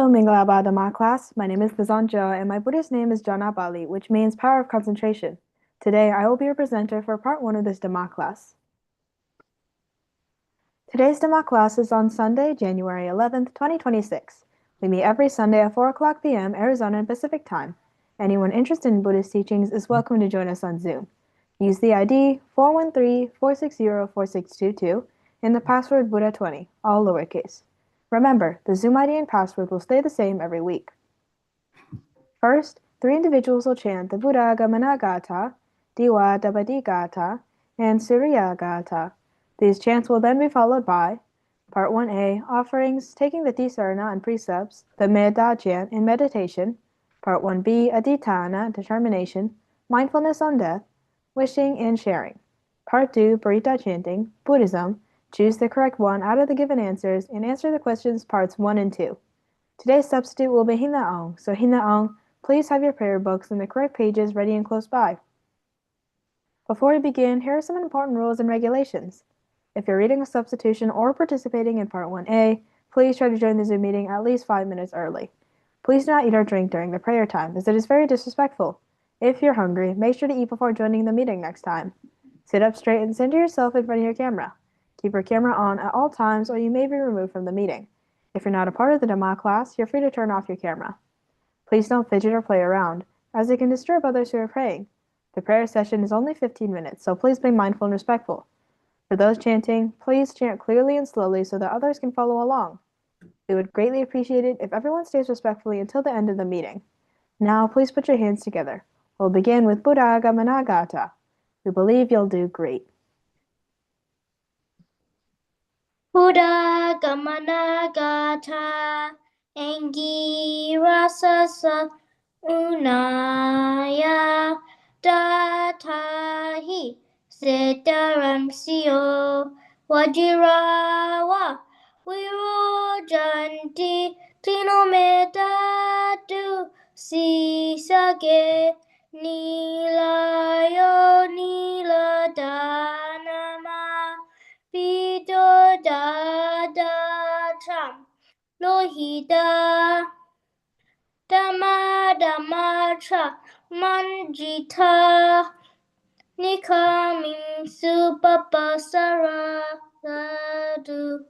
Hello, Mingalaba Dhamma class. My name is Vizanja, and my Buddhist name is Jana Bali, which means power of concentration. Today, I will be your presenter for part 1 of this Dhamma class. Today's Dhamma class is on Sunday, January 11th, 2026. We meet every Sunday at 4 o'clock p.m. Arizona and Pacific Time. Anyone interested in Buddhist teachings is welcome to join us on Zoom. Use the ID 413-460-4622 and the password Buddha20, all lowercase. Remember, the Zoom ID and password will stay the same every week. First, 3 individuals will chant the Buddha Gamana Gata, Diwa Dabadi Gata, and Surya Gata. These chants will then be followed by Part 1a, offerings, taking the Tisarana and precepts, the Metta chant in meditation. Part 1b, Adhitthana, determination, mindfulness on death, wishing and sharing. Part 2, Parita chanting, Buddhism, choose the correct one out of the given answers and answer the questions parts 1 and 2. Today's substitute will be Hinaong, so Hinaong, please have your prayer books and the correct pages ready and close by. Before we begin, here are some important rules and regulations. If you're reading a substitution or participating in Part 1a, please try to join the Zoom meeting at least 5 minutes early. Please do not eat or drink during the prayer time, as it is very disrespectful. If you're hungry, make sure to eat before joining the meeting next time. Sit up straight and center yourself in front of your camera. Keep your camera on at all times or you may be removed from the meeting. If you're not a part of the Dhamma class, you're free to turn off your camera. Please don't fidget or play around, as it can disturb others who are praying. The prayer session is only 15 minutes, so please be mindful and respectful. For those chanting, please chant clearly and slowly so that others can follow along. We would greatly appreciate it if everyone stays respectfully until the end of the meeting. Now, please put your hands together. We'll begin with Buddha Gamana Gata. We believe you'll do great. Buddha Gamana Gata Angira Sasa Unaya Datahi Setaram Sio Wajirawa Virojanti Klinometa Sisage Nilayo Niladanama Pido da tam lohida dama manjita nikamin supapasara sadu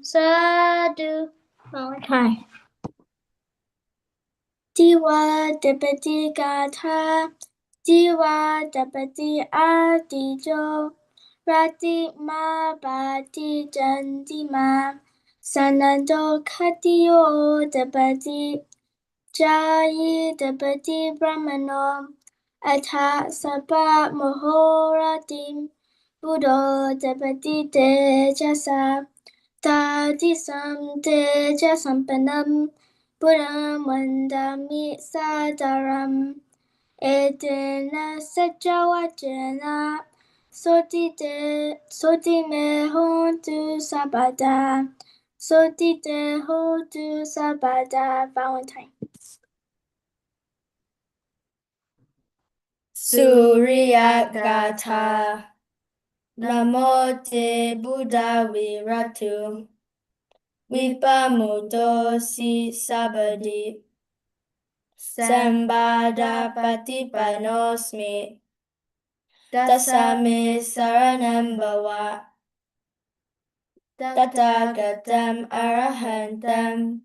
sadu. Okay. Diwa Dapati Gatha, Diwa Dapati Adijo, Rati Ma Bati Jandima, Sanando Katio Dapati, Jayi Dapati Brahmano, Atha Sapa Mohoratim, Buddho Dapati Tejasa, Tadisam Tejasampanam, Buddham Vandami Sadaram Edena Sajawajana Soti me hontu sabada Soti te hontu sabada Valentine. Surya Gata Namo te Buddha Viratu Vipamuto si sabadi Sambada patipanosmi Dasame saranam bhava Tathagatam arahantam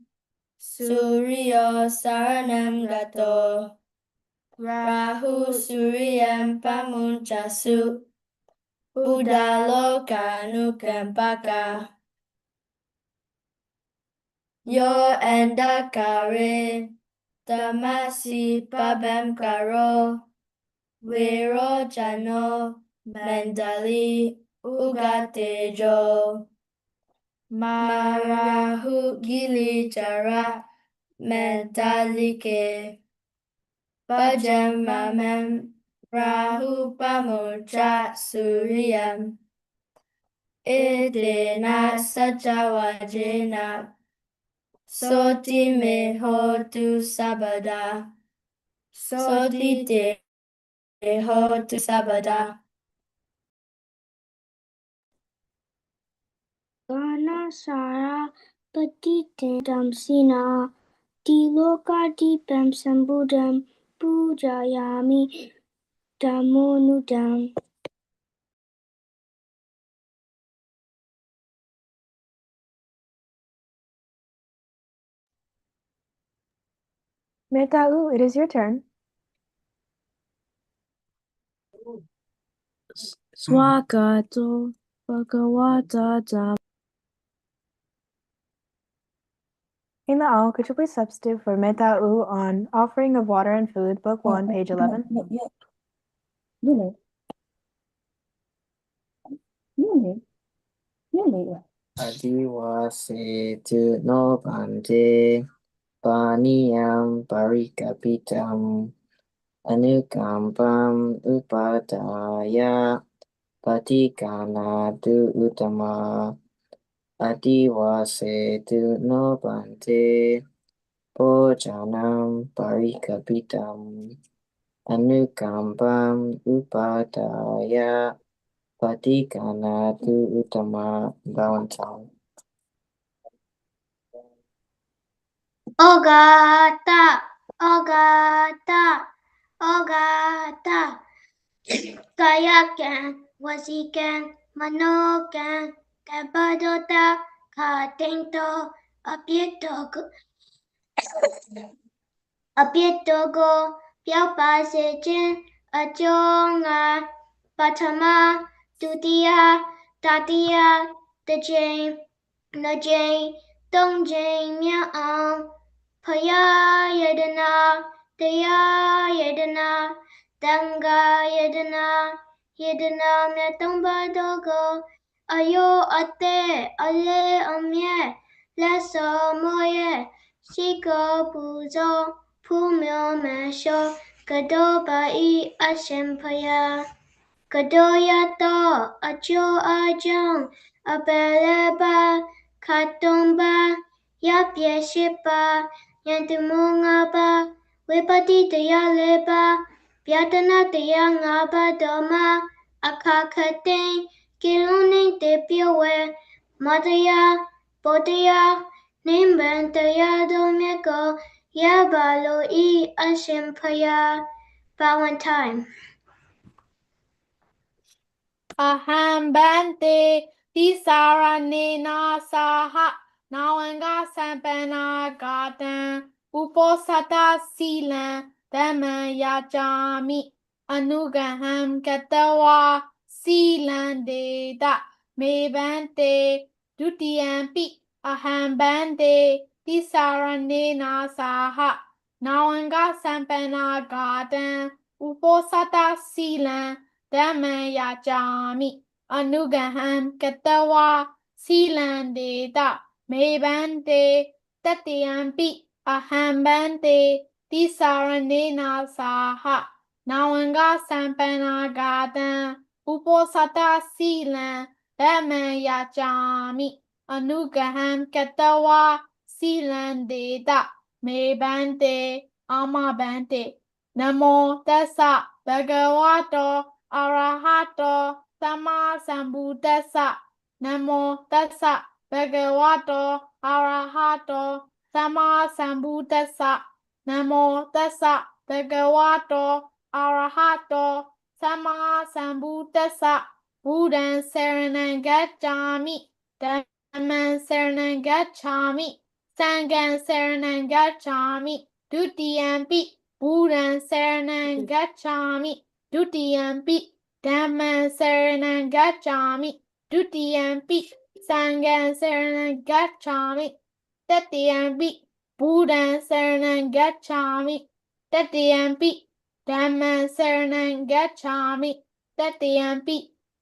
Suryo saranam gato Rahu suryam pamunchasu Buddha loka nukampaka Yo endakare Tamasi pabam karo Virojano Mandali Ugatejo Marahu Gili Jara Mandalike Bajam Mamam Rahu Pamoja Suryam Edena Sajawajena Soti me hotu sabada Soti te hotu sabada Gana Sara Patitam Sina Dilokadipam Sambudam Pujayami Damonudam. Metau, it is your turn. Swagato Bhagavata Dhamma. In the all, could you please substitute for Metau on Offering of Water and Food, Book 1, page 11? Adivasetu no bhante paniyam parikapitam anukampam upadaya patikanatu utama Adivasetu no bhante bhojanam parikapitam anukampam upadaya patikanatu utama Valentine. Ogata, Ogata, Ogata. Kayakan, Wasikan, Manokan, Kabadota, Katento, Apietogo, Piaupasechin, Ajonga, Patama, Tutia, Tatia, the Jane, Dong Jane, Miao, Paya Yedana, Daya Yedana, Danga Yedana, Metomba Dogo, Ayo Ate, Ale Omye, Leso Moye, Shiko Puzo, Pumyo Mesho, Gadobai Ashempaya. Kadoyato, Ajo Ajong, Abeleba, Katomba, Yapyeshipa, Yantumungaba, Wipati Dayaleba, Piatana Dayangaba Doma, Akakating, Kiluni Depiwe, Madaya, Bodaya, Nimban Dayadomeko, Yabalo E Ashempaya. Valentine. Aham bante tisaranena saha nawanga sampana gatan uposata silan dhamma yajami anugaham katawa silan deda me bante dutiyampi aham bante tisaranena saha nawanga sampana gatan uposata silan Dhamma yajami anugaham katawa silandeta me bante tatyampi aham bante tisaranena saha nawanga sampana gatam uposata silan dhamma yajami anugaham katawa silandeta me bante ama bante Namo tassa bhagavato Arahato Sama Sambuddhassa Namo Tassa Bhagavato Arahato Sama Sambuddhassa Namo Tassa Bhagavato Arahato Sama Sambuddhassa Buddhaṃ Saranam Gacchami Dhammaṃ Saranam Gacchami Sanghaṃ Saranam Gacchami Dutiyampi Buddhaṃ Saranam Gacchami Dutiyampi Dhamma Saranam Gacchami Dutiyampi Sangha Saranam Gacchami Tatiyampi Buddha Saranam Gacchami Tatiyampi Dhamma Saranam Gacchami Tatiyampi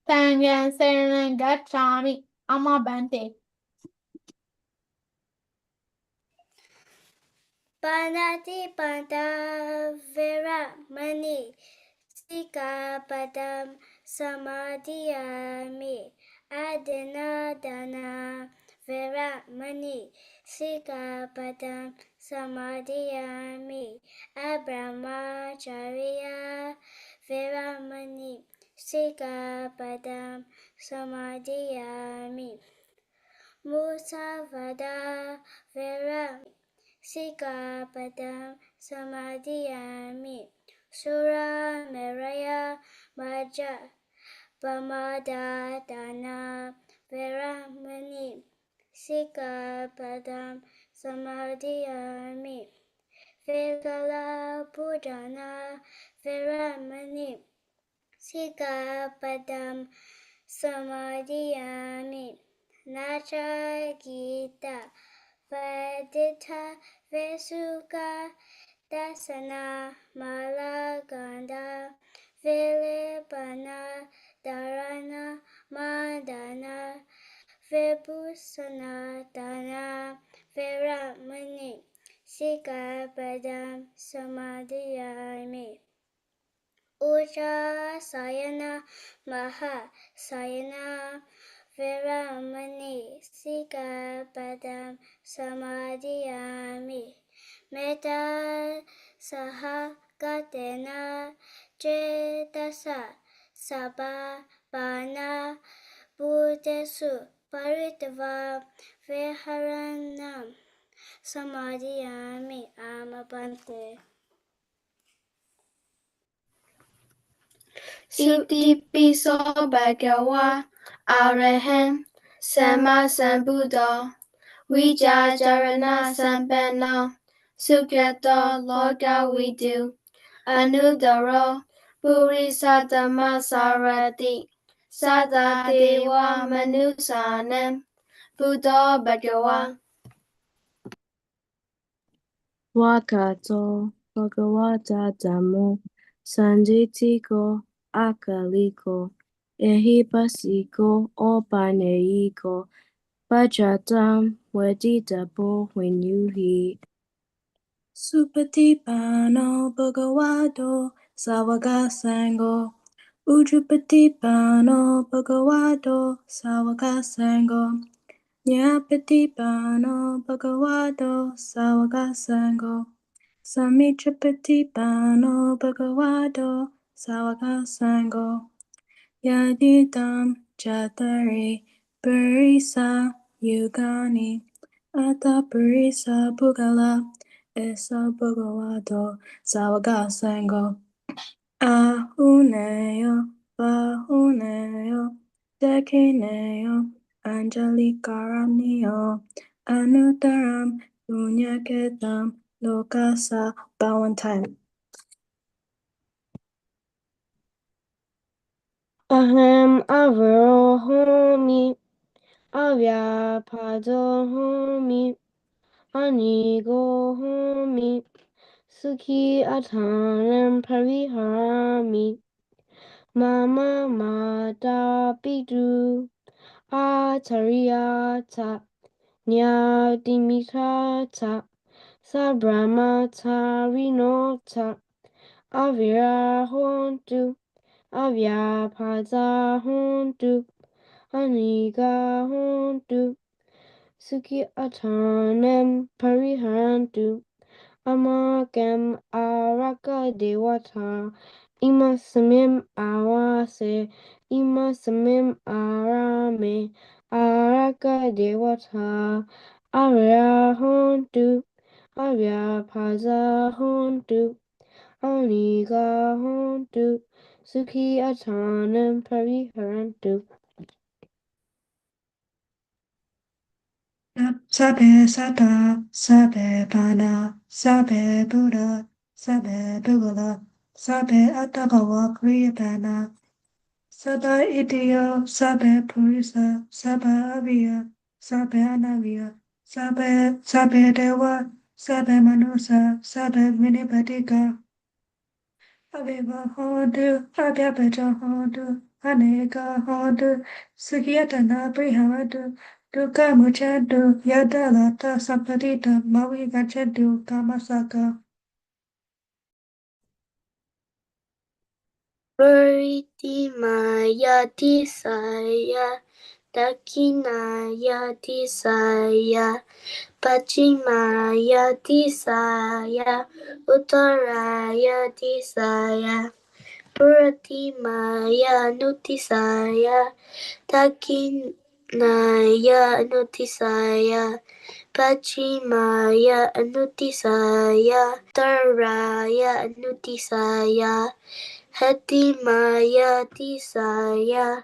Sangha Saranam Gacchami Amma Bante Panati Panta Vera Mani Sikapadam Samadhiyami Adina Dana Vera Mani Sikapadam Samadhiyami Abramacharya Vera Mani Sikapadam Samadhiyami Musavada Vera Sikapadam Samadhiyami Sura Meraya Maja Pamada Dana Veramani Sikapadam Samadhiyami Vegala Budana Veramani Sikapadam Samadhiyami Nacha Gita Vadita Vesuka Dasana Malaganda Vilipana Dharana Madana Vibhusana Dana Viramani Sikapadam Samadhiyami Uja Sayana Maha Sayana Viramani Sikapadam Samadhiyami Metta Saha Gatena Jetasa Sabha Bana Buddhesu Paritava Viharanam Samadhiyami Amabante. Itipiso Bhagawa Araham Sama Sambuddha Vijajarana Sampanna Sukyato Loka Vidu Anudaro Purisatama Sarati Sada Deva Manusanam Buddha Bhagawa Wakato Bhagavata Dhammo Sanjitiko Akaliko Ehipasiko Opaneiko Pachatam Weditapo Winyuhi Supatipano Bhagavato Savaka Sango Ujupatipano Bhagavato Savaka Sango Nyapatipano Bhagavato Savaka Sango Samichapatipano Bhagavato Savaka Sango Yaditam Chatari Parisa Yugani Ata Parisa Bhugala Esa Bhagavato Savaka Sango Ahuneyo Bahuneyo Dekineyo Anjalikaramniyo Anuttaram Punyaketam Lokasa bow one time. Aham avarohomi avyapadohomi anigohomi sukhi athanam pariharami mama mata pitu achariyata nyatimitata sabramata rinota avirahontu avyapada hontu aniga hontu sukhi athanam pariharantu amakam araka dewata imasamim awase imasamim arame araka dewata avyahontu avyapada hontu aniga hontu sukhi athanam pariharantu. Sabe Sata, Sabe Bana, Sabe Buddha, Sabe Bugala, Sabe Atagawa Kriyabana, Sabe Idiyo, Sabe Purisa, Sabe Aviya, Sabe Anaviya, Sabe Dewa, Sabe Manusa, Sabe Vinipatika, Aviva Hondu, Abhyapaja Hondu, Aneka Hondu, Sugyatana Brihamadu, Duka Muchadu, Yadalata Sapadita, Mawi Gachadu, Kamasaka. Paritimaya Tisaya Dakinaya Tisaya Pachimaya Tisaya Uttaraya Tisaya Puratimaya Nutisaya Naya Anutisaya Pachimaya Anutisaya Taraya Anutisaya Hetimaya Tisaya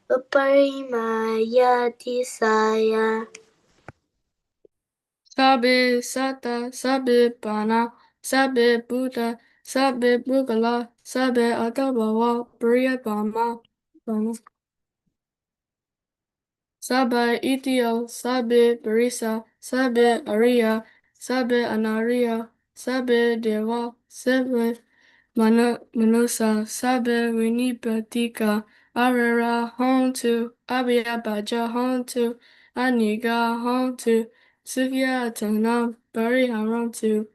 Uparimaya Tisaya Sabe Sata, Sabe Bana, Sabe Buddha, Sabe Bugala, Sabe Adabawa, Bria Bama, Sabe Ethiel, Sabe Barisa, Sabe Aria, Sabe Anaria, Sabe Deva, Sabe Manusa, Sabe Winipatika, Arara Hontu, Abia Baja Hontu, Aniga Hontu, Sufia Tanam, Bari Harantu,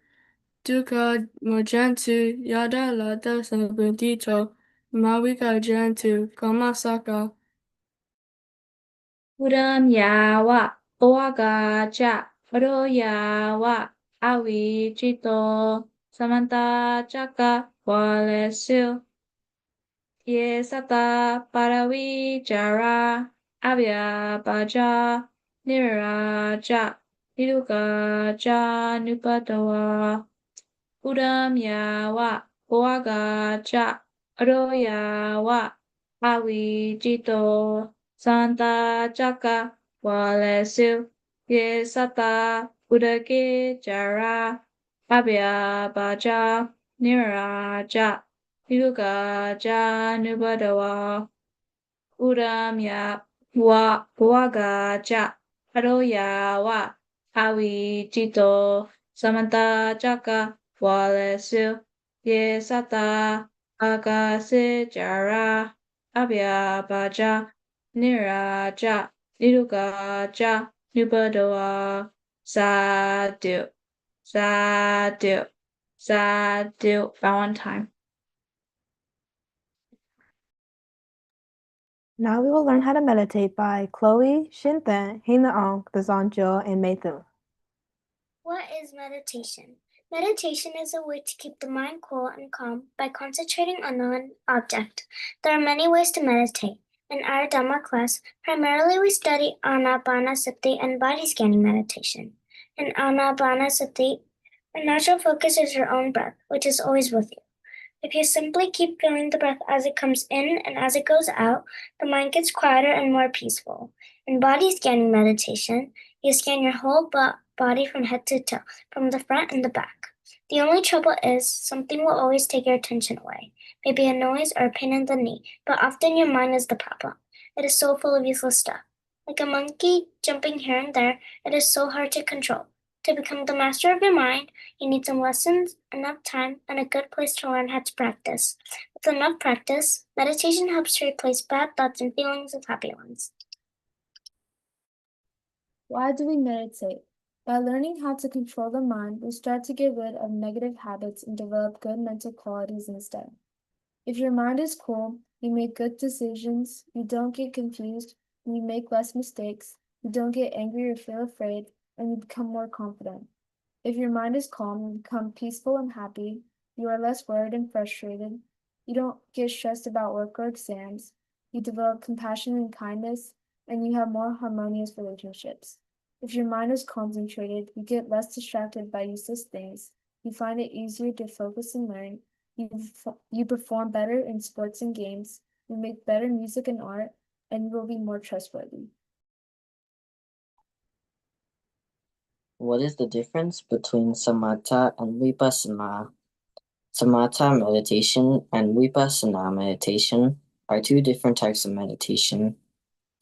Duka Majantu, Yada Lada Sabendito, Mawika Jantu, Kamasaka. Udam yawa, oagacha, yawa, awi chito, samanta chaka, walesil, ye sata, parawi jara, abya baja, niraja, niruga ja, nupadawa, udam yawa, oagacha, yawa, awi chito, Santa Jaka Walesu Ye Sata Udake Jara Abya Baja Niraja Yuga Ja Nubadawa Udam Ya Waga Ja Adoya Wa Awi Jito Samanta Jaka Walesu Ye Sata Agase Jara Abya Baja Niraja Nirugaja Nubadawa Sadhu Sadhu Sadhu Valentine. Now we will learn how to meditate by Chloe, Shinthen, Hinaong, Thazanjo, and Maythun. What is meditation? Meditation is a way to keep the mind cool and calm by concentrating on one object. There are many ways to meditate. In our Dhamma class, primarily we study Anapanasati and body scanning meditation. In Anapanasati, the natural focus is your own breath, which is always with you. If you simply keep feeling the breath as it comes in and as it goes out, the mind gets quieter and more peaceful. In body scanning meditation, you scan your whole body from head to toe, from the front and the back. The only trouble is something will always take your attention away, maybe a noise or a pain in the knee, but often your mind is the problem. It is so full of useless stuff. Like a monkey jumping here and there, it is so hard to control. To become the master of your mind, you need some lessons, enough time, and a good place to learn how to practice. With enough practice, meditation helps to replace bad thoughts and feelings with happy ones. Why do we meditate? By learning how to control the mind, we start to get rid of negative habits and develop good mental qualities instead. If your mind is cool, you make good decisions, you don't get confused, and you make less mistakes, you don't get angry or feel afraid, and you become more confident. If your mind is calm, you become peaceful and happy, you are less worried and frustrated, you don't get stressed about work or exams, you develop compassion and kindness, and you have more harmonious relationships. If your mind is concentrated, you get less distracted by useless things, you find it easier to focus and learn, you perform better in sports and games, you make better music and art, and you will be more trustworthy. What is the difference between samatha and vipassana? Samatha meditation and vipassana meditation are two different types of meditation.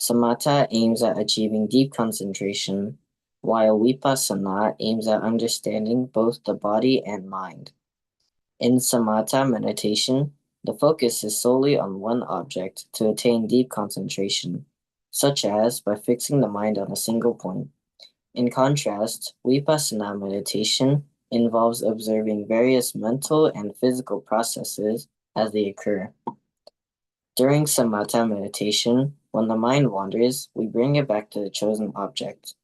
Samatha aims at achieving deep concentration, while vipassana aims at understanding both the body and mind. In samatha meditation, the focus is solely on one object to attain deep concentration, such as by fixing the mind on a single point. In contrast, vipassana meditation involves observing various mental and physical processes as they occur. During samatha meditation, when the mind wanders, we bring it back to the chosen object.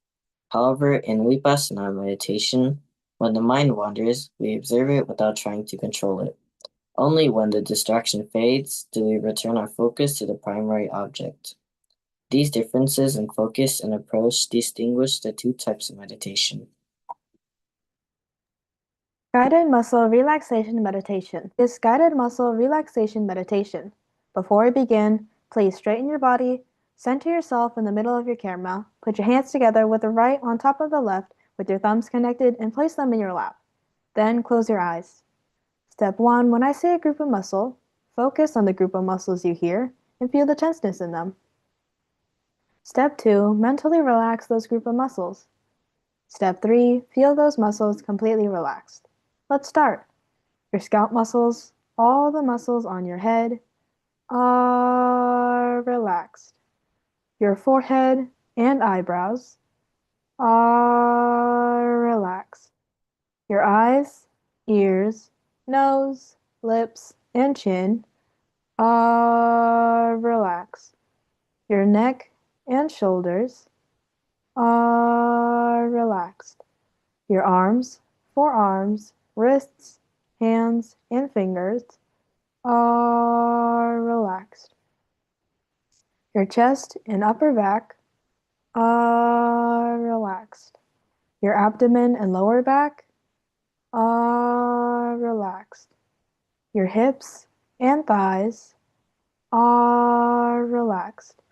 However, in vipassana meditation, when the mind wanders, we observe it without trying to control it. Only when the distraction fades do we return our focus to the primary object. These differences in focus and approach distinguish the two types of meditation. Guided muscle relaxation meditation. This guided muscle relaxation meditation. Before we begin, please straighten your body, center yourself in the middle of your camera, put your hands together with the right on top of the left with your thumbs connected and place them in your lap. Then close your eyes. Step 1, when I say a group of muscle, focus on the group of muscles you hear and feel the tenseness in them. Step 2, mentally relax those group of muscles. Step 3, feel those muscles completely relaxed. Let's start. Your scalp muscles, all the muscles on your head are relaxed. Your forehead and eyebrows are relaxed. Your eyes, ears, nose, lips, and chin are relaxed. Your neck and shoulders are relaxed. Your arms, forearms, wrists, hands, and fingers are relaxed. Your chest and upper back are relaxed. Your abdomen and lower back are relaxed. Your hips and thighs are relaxed.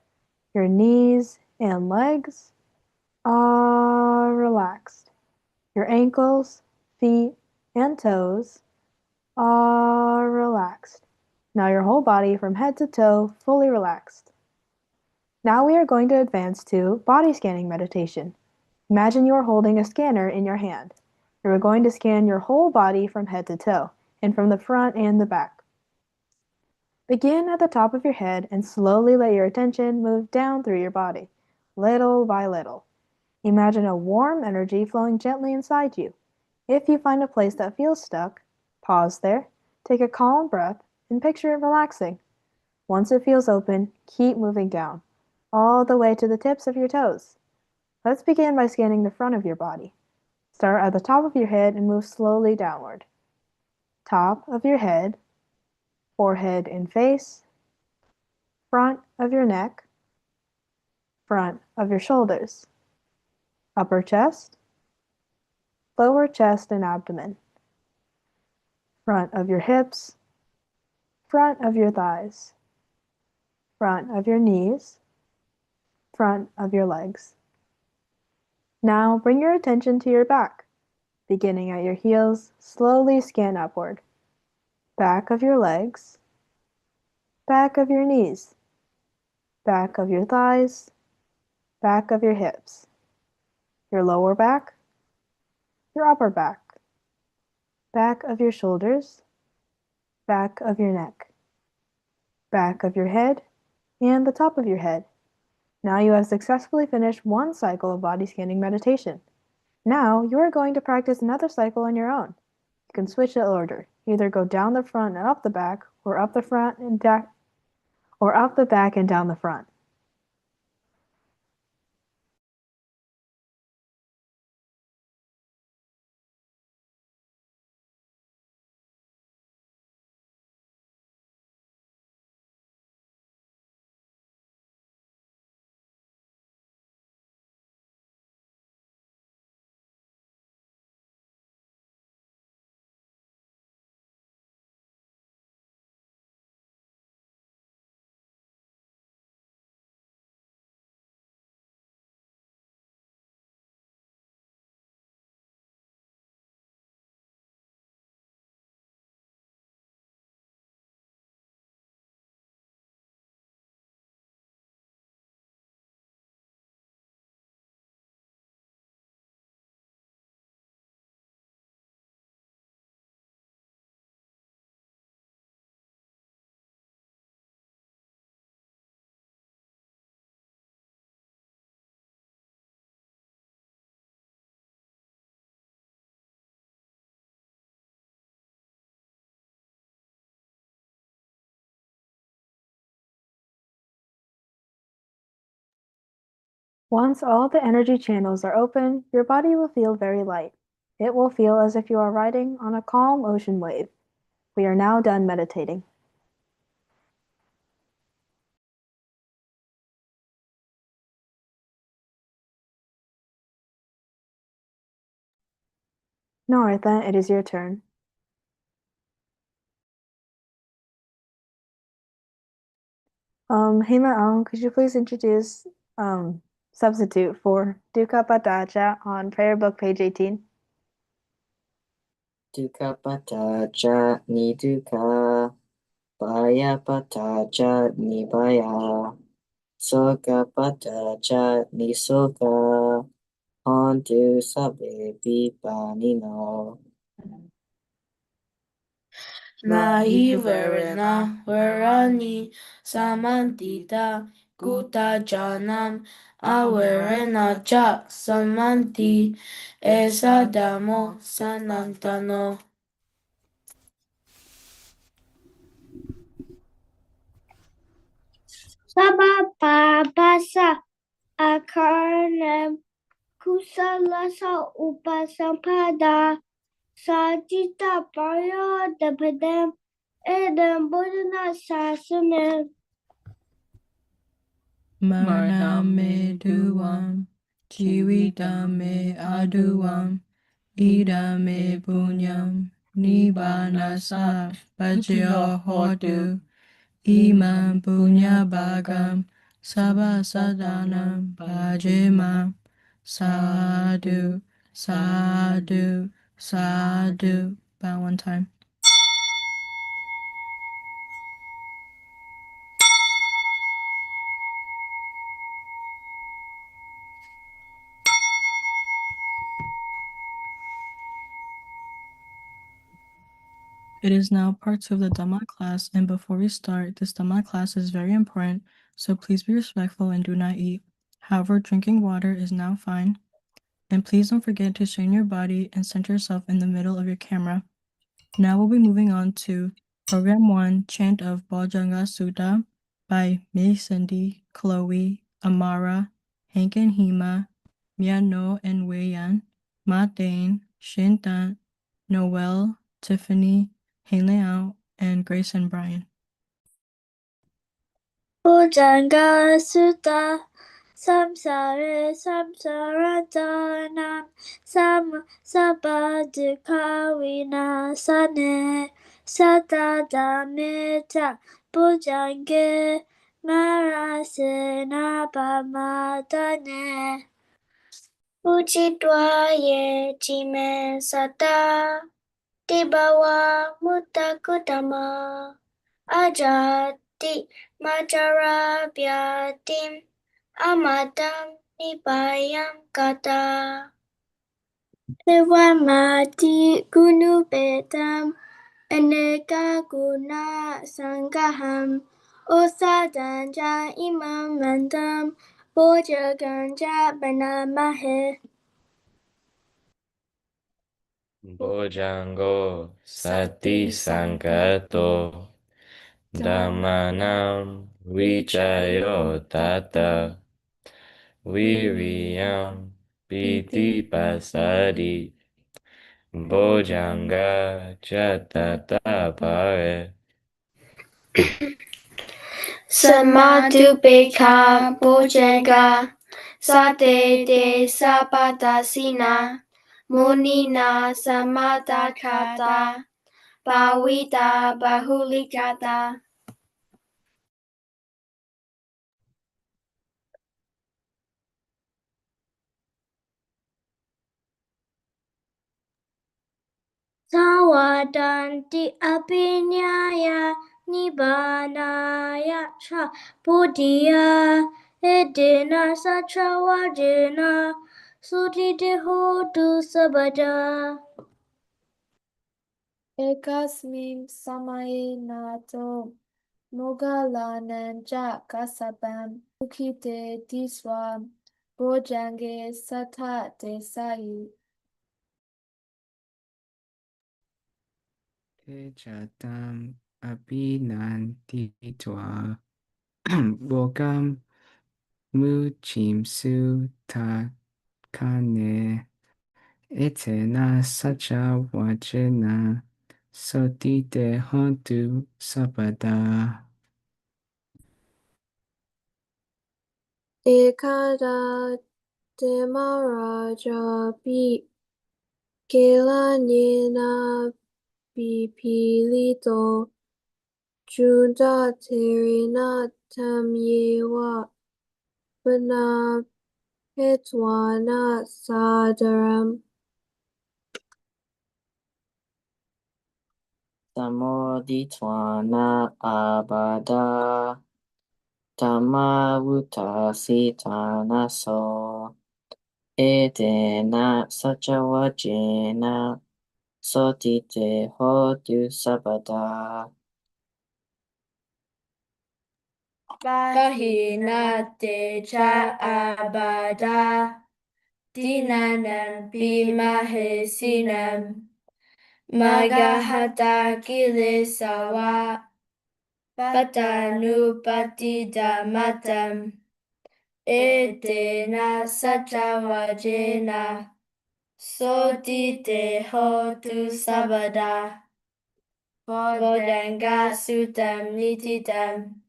Your knees and legs are relaxed. Your ankles, feet, and toes are relaxed. Now your whole body from head to toe fully relaxed. Now we are going to advance to body scanning meditation. Imagine you are holding a scanner in your hand. You are going to scan your whole body from head to toe, and from the front and the back. Begin at the top of your head and slowly let your attention move down through your body, little by little. Imagine a warm energy flowing gently inside you. If you find a place that feels stuck, pause there, take a calm breath, and picture it relaxing. Once it feels open, keep moving down, all the way to the tips of your toes. Let's begin by scanning the front of your body. Start at the top of your head and move slowly downward. Top of your head, forehead and face, front of your neck, front of your shoulders, upper chest, lower chest and abdomen, front of your hips, front of your thighs, front of your knees, front of your legs. Now bring your attention to your back. Beginning at your heels, slowly scan upward. Back of your legs, back of your knees, back of your thighs, back of your hips, your lower back, your upper back of your shoulders, back of your neck, back of your head, and the top of your head. Now you have successfully finished one cycle of body scanning meditation. Now you are going to practice another cycle on your own. You can switch the order. Either go down the front and up the back, or up the front and back, or up the back and down the front. Once all the energy channels are open, your body will feel very light. It will feel as if you are riding on a calm ocean wave. We are now done meditating. No, Artha, it is your turn. Hema Aung, could you please introduce substitute for Dukkha Patacha on prayer book page 18? Dukkha patacha ni dukkha, bhaya patacha ni bhaya, soka patacha ni soka, hontu sabbe vipanino. Nahi verena verani samantita guta janam averena cha samanti esadamo sanantano. Sabapapasa akarnam kusalasa upasampada sajita paryodapadam edam bodhana sasanam. Marname duvam, jividame aduvam, idame punyam, nibbanasa pajyo hotu, imam punya bagam, sabasadanam bhajemam, sadhu, sadhu, sadhu. Bow one time. It is now part 2 of the Dhamma class, and before we start, this Dhamma class is very important, so please be respectful and do not eat. However, drinking water is now fine. And please don't forget to straighten your body and center yourself in the middle of your camera. Now we'll be moving on to Program 1, Chant of Bojjhanga Sutta by May Cindy, Chloe, Amara, Hank and Hema, Miano and Wei Yan, Ma Dane, Shin Tan, Noel, Tiffany, Heng Liao, and Grace and Brian. Bojjhanga Sutta Samsare Samsaratanam Sabbadukkha Vinasane Satadamita Bojjhange Marasena Pamadane Uchidwaye Jime Sata Dibawa Mutakutama Ajati Majarabhyatim Amatam Nipayam Kata Devamati Gunubetam Aneka Guna Sangaham Osadanja Imam Mandam Bojaganja Banamahe Bojjhango Sati Sankato Dhammanam Vichayo Tata Viriyam Piti Pasadi Bojjhanga Chatata Pare Samadupeka Bojanga Sate de Sapatasina Munina Samadakata Bhavita Bahulikata Sawadanti Apinyaya Nibbanaya Cha Buddhiya Edina Satravajena Sudhidehotu Sabada Ekasmin samaye nato mogalananja kasabam ukite diswa bojange sata desai. Tejatam abhinantitva bokam muchimsu takane etena sacha vajena sotite hontu sabada. Ekada Demaraja Kelanina pipilito Juda terina tamyewa Bana petwana sadaram Samoditwana abada Dhamma Vutasitana so Edena Sajawajena Sotite Hotu Sabada Bahina Teja Abada Dinanan Bimahesinam Magahata Kilisawa Patanu Patidamatam Etena Satawajena Sotite Hotu Sabada Bodanga Sutam Nititam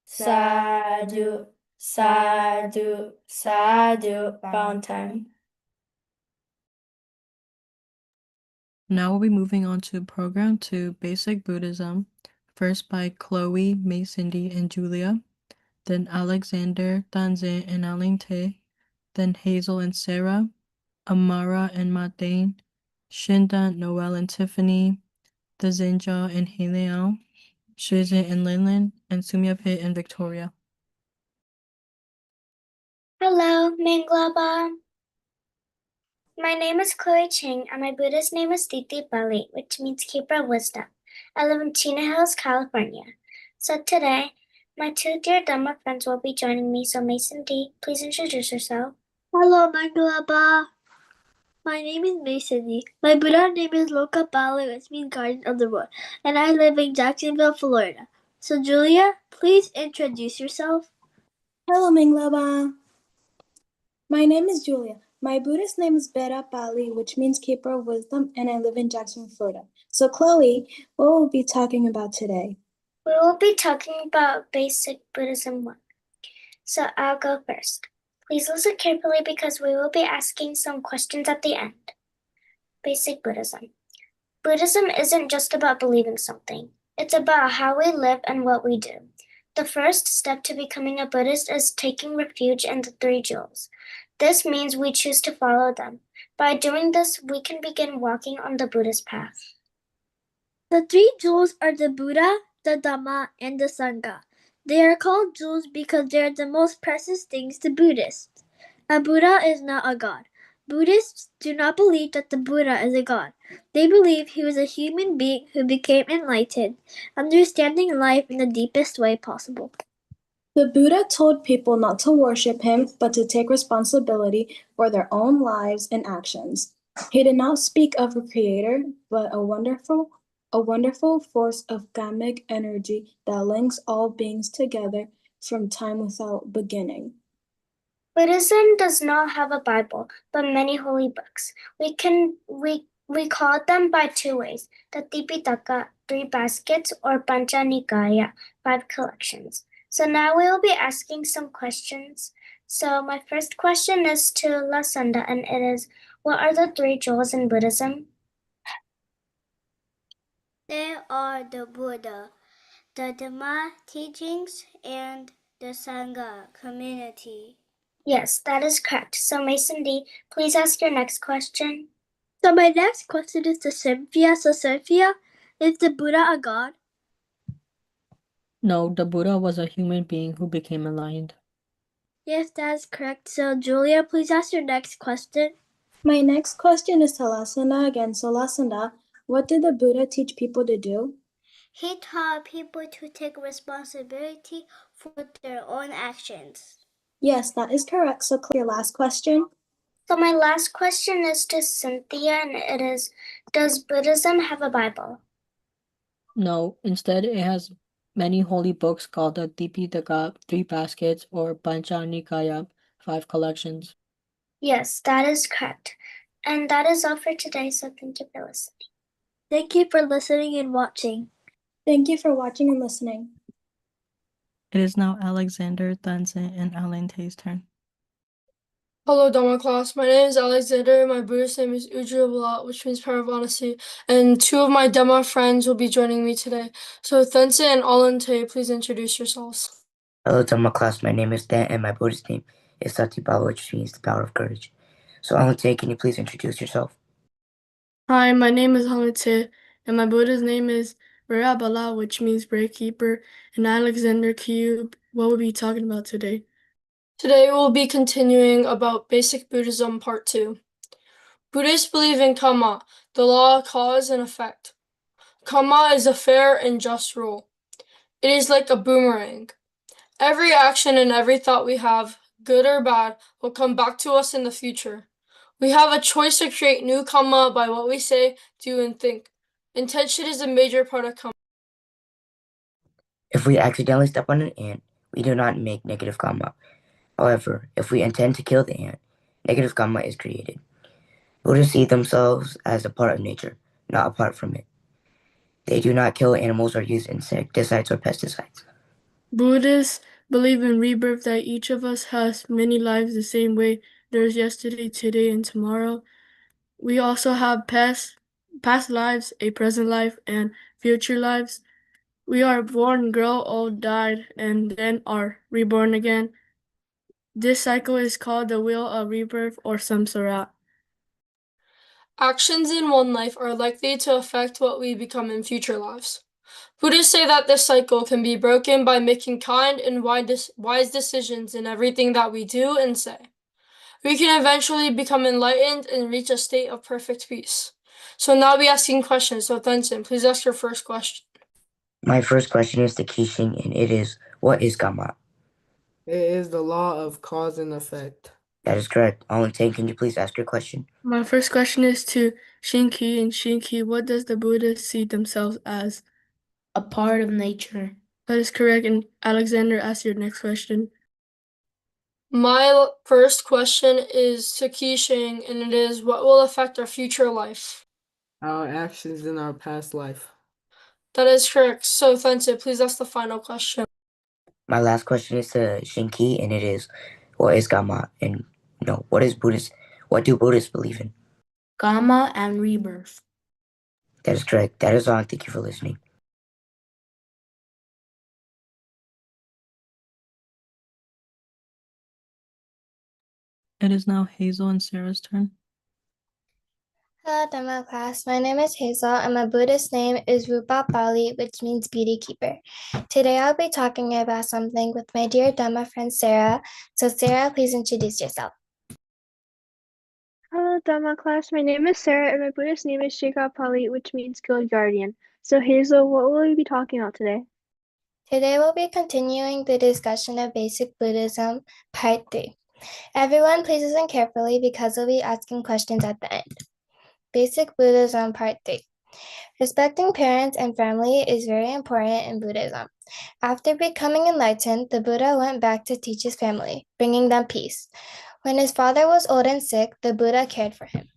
Sadhu, sadhu, sadhu, bound time. Now we'll be moving on to Program 2, Basic Buddhism, first by Chloe, May Cindy, and Julia, then Alexander, Danze, and Aling Te, then Hazel and Sarah, Amara and Matane, Shinda, Noel and Tiffany, the Zinja and Haleao, Shize and Linlin, and Sumyapit and Victoria. Hello, Manglaba. My name is Chloe Ching, and my Buddhist name is Diti Bali, which means keeper of wisdom. I live in Chino Hills, California. So today, my two dear Dhamma friends will be joining me. So Mason D, please introduce yourself. Hello, Mangalaba. My name is Mason. My Buddha name is Loka Bali, which means Garden of the World, and I live in Jacksonville, Florida. So, Julia, please introduce yourself. Hello, Minglaba. My name is Julia. My Buddhist name is Bera Bali, which means keeper of wisdom, and I live in Jacksonville, Florida. So, Chloe, what will we be talking about today? We will be talking about basic Buddhism 1. So I'll go first. Please listen carefully because we will be asking some questions at the end. Basic Buddhism. Buddhism isn't just about believing something. It's about how we live and what we do. The first step to becoming a Buddhist is taking refuge in the three jewels. This means we choose to follow them. By doing this, we can begin walking on the Buddhist path. The three jewels are the Buddha, the Dhamma, and the Sangha. They are called jewels because they are the most precious things to Buddhists. A Buddha is not a god. Buddhists do not believe that the Buddha is a god. They believe he was a human being who became enlightened, understanding life in the deepest way possible. The Buddha told people not to worship him, but to take responsibility for their own lives and actions. He did not speak of a creator, but a wonderful force of karmic energy that links all beings together from time without beginning. Buddhism does not have a Bible, but many holy books. We call them by two ways: the Tipitaka, 3 baskets, or Pancha Nikaya, 5 collections. So now we will be asking some questions. So my first question is to Lasanda, and it is, what are the 3 jewels in Buddhism? They are the Buddha, the Dhamma teachings, and the Sangha community. Yes, that is correct. So Mason D, please ask your next question. So my next question is to Cynthia. So Cynthia, is the Buddha a god? No, the Buddha was a human being who became enlightened. Yes, that is correct. So Julia, please ask your next question. My next question is to Lasanda again. So Lasanda, what did the Buddha teach people to do? He taught people to take responsibility for their own actions. Yes, that is correct. So your last question. So my last question is to Cynthia, and it is, does Buddhism have a Bible? No, instead it has many holy books called the Tipitaka, 3 baskets, or Pancha Nikaya, 5 collections. Yes, that is correct. And that is all for today, so thank you for listening. Thank you for listening and watching. Thank you for watching and listening. It is now Alexander, Danze, and Alente's turn. Hello, Dhamma class. My name is Alexander. My Buddhist name is Ujjwala, which means power of honesty. And two of my Dhamma friends will be joining me today. So, Thense and Alante, please introduce yourselves. Hello, Dhamma class. My name is Dan, and my Buddhist name is Satibala, which means the power of courage. So, Alante, can you please introduce yourself? Hi, my name is Alante, and my Buddha's name is Virabala, which means break keeper. And Alexander Cube, what we'll be talking about today. Today we'll be continuing about Basic Buddhism Part 2. Buddhists believe in karma, the law of cause and effect. Karma is a fair and just rule. It is like a boomerang. Every action and every thought we have, good or bad, will come back to us in the future. We have a choice to create new karma by what we say, do, and think. Intention is a major part of karma. If we accidentally step on an ant, we do not make negative karma. However, if we intend to kill the ant, negative karma is created. Buddhists see themselves as a part of nature, not apart from it. They do not kill animals or use insecticides or pesticides. Buddhists believe in rebirth, that each of us has many lives the same way there's yesterday, today, and tomorrow. We also have past lives, a present life, and future lives. We are born, grow old, died, and then are reborn again. This cycle is called the wheel of rebirth or samsara. Actions in one life are likely to affect what we become in future lives. Buddhists say that this cycle can be broken by making kind and wise decisions in everything that we do and say. We can eventually become enlightened and reach a state of perfect peace. So now be asking questions. So Thensen, please ask your first question. My first question is to Kishing, and it is, what is karma? It is the law of cause and effect. That is correct. Alante, can you please ask your question? My first question is to Shinki, and Shinki, what does the Buddha see themselves as? A part of nature. That is correct. And Alexander, ask your next question. My first question is to Kishing, and it is, what will affect our future life? Our actions in our past life. That is correct. So Thense, please ask the final question. My last question is to Shinki, and it is, what is karma? And no, what do Buddhists believe in? Karma and rebirth. That is correct. That is all. Thank you for listening. It is now Hazel and Sarah's turn. Hello, Dhamma class. My name is Hazel, and my Buddhist name is Rupa Pali, which means beauty keeper. Today, I'll be talking about something with my dear Dhamma friend Sarah. So, Sarah, please introduce yourself. Hello, Dhamma class. My name is Sarah, and my Buddhist name is Shika Pali, which means good guardian. So, Hazel, what will we be talking about today? Today, we'll be continuing the discussion of Basic Buddhism, Part 3. Everyone, please listen carefully because we'll be asking questions at the end. Basic Buddhism, Part 3. Respecting parents and family is very important in Buddhism. After becoming enlightened, the Buddha went back to teach his family, bringing them peace. When his father was old and sick, the Buddha cared for him.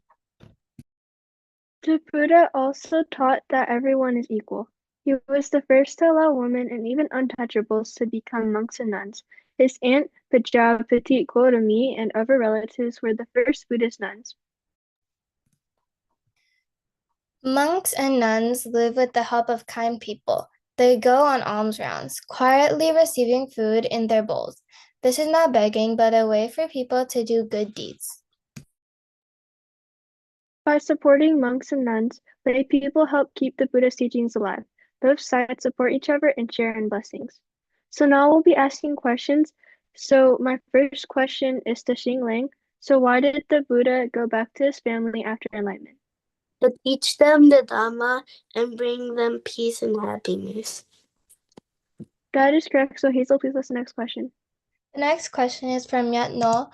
The Buddha also taught that everyone is equal. He was the first to allow women and even untouchables to become monks and nuns. His aunt Pajapati Gautami and other relatives were the first Buddhist nuns. Monks and nuns live with the help of kind people. They go on alms rounds, quietly receiving food in their bowls. This is not begging, but a way for people to do good deeds. By supporting monks and nuns, lay people help keep the Buddha's teachings alive. Both sides support each other and share in blessings. So now we'll be asking questions. So my first question is to Xingling. So why did the Buddha go back to his family after enlightenment? To teach them the Dhamma and bring them peace and happiness. That is correct. So Hazel, please listen to the next question. The next question is from Yatno.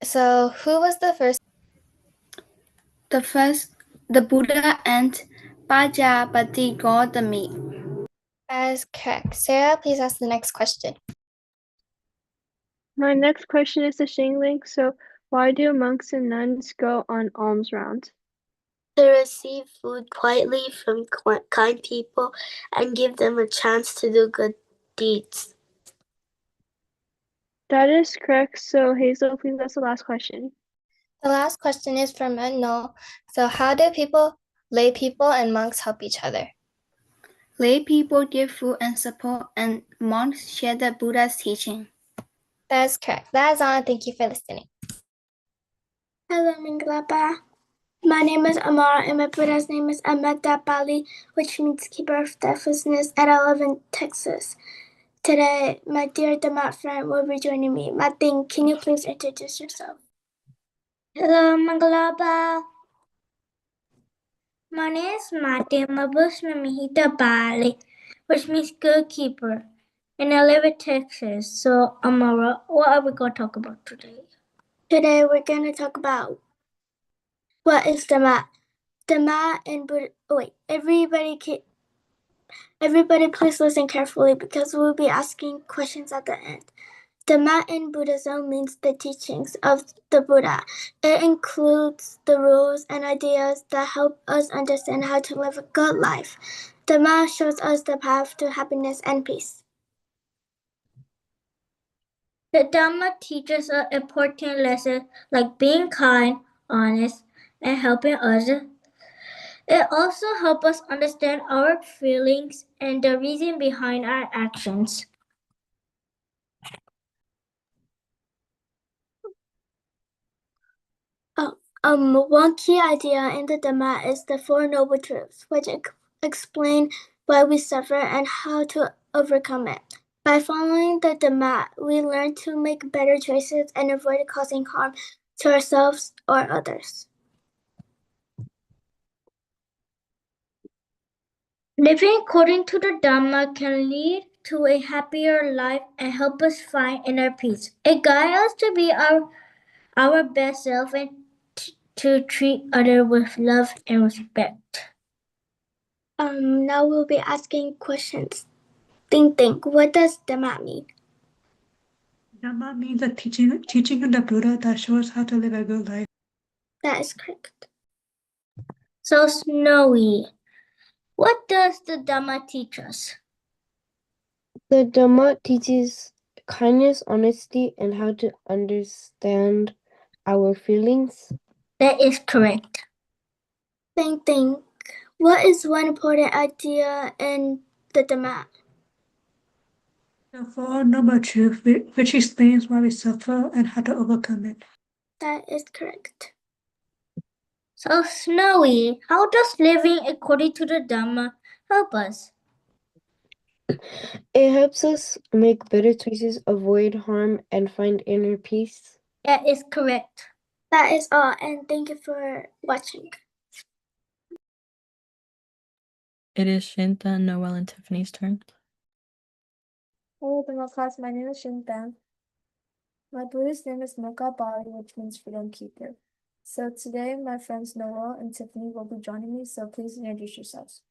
So who was the first? The Buddha and Pajapati Gautami. That is correct. Sarah, please ask the next question. My next question is to Xingling. So why do monks and nuns go on alms rounds? To receive food quietly from kind people and give them a chance to do good deeds. That is correct. So Hazel, please ask the last question. The last question is from Noel. So how do lay people and monks help each other? Lay people give food and support, and monks share the Buddha's teaching. That is correct. That is all. Thank you for listening. Hello, Mingalapa. My name is Amara, and my Buddha's name is Amata Bali, which means keeper of deafness, and I live in Texas. Today, my dear Dhamma friend will be joining me. Mating, can you please introduce yourself? Hello, Mangalapa. My name is Mati. My Buddha's name is Hita Bali, which means good keeper. And I live in Texas. So, Amara, what are we going to talk about today? Today, we're going to talk about what is Dhamma. Dhamma and Buddha. Oh, wait, everybody please listen carefully because we'll be asking questions at the end. Dhamma in Buddhism means the teachings of the Buddha. It includes the rules and ideas that help us understand how to live a good life. Dhamma shows us the path to happiness and peace. The Dhamma teaches us important lessons like being kind, honest, and helping others. It also helps us understand our feelings and the reason behind our actions. One key idea in the Dhamma is the Four Noble Truths, which explain why we suffer and how to overcome it. By following the Dhamma, we learn to make better choices and avoid causing harm to ourselves or others. Living according to the Dhamma can lead to a happier life and help us find inner peace. It guides us to be our best self and to treat others with love and respect. Now we'll be asking questions. Think, what does Dhamma mean? Dhamma means a teaching of the Buddha that shows how to live a good life. That is correct. So, Snowy, what does the Dhamma teach us? The Dhamma teaches kindness, honesty, and how to understand our feelings. That is correct. Think, what is one important idea in the Dhamma? The Four Noble Truths, which explains why we suffer and how to overcome it. That is correct. So, Snowy, how does living according to the Dhamma help us? It helps us make better choices, avoid harm, and find inner peace. That is correct. That is all, and thank you for watching. It is Shinta, Noel, and Tiffany's turn. Hello, Dhamma class. My name is Shintan. My Buddhist name is Moka Bali, which means freedom keeper. So today, my friends Noel and Tiffany will be joining me, so please introduce yourselves.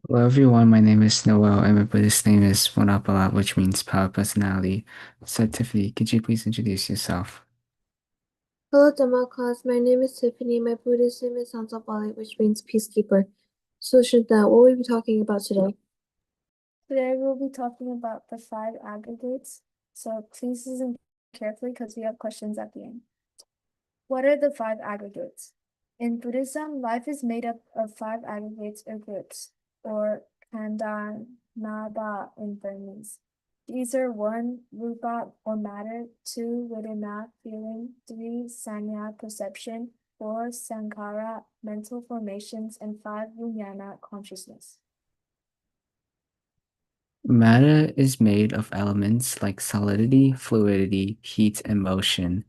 Hello everyone, my name is Noel and my Buddhist name is Monapala, which means power personality. So Tiffany, could you please introduce yourself? Hello, Dhamma class. My name is Tiffany. My Buddhist name is Sansapali, which means peacekeeper. So, Shinta, what will we be talking about today? Today, we'll be talking about the 5 aggregates. So please listen carefully because we have questions at the end. What are the 5 aggregates? In Buddhism, life is made up of 5 aggregates or groups, or khandha, nada in Burmese. These are 1, rupa or matter, 2, vedana, feeling, 3, sanya, perception, 4, sankhara, mental formations, and 5, vijnana, consciousness. Matter is made of elements like solidity, fluidity, heat, and motion.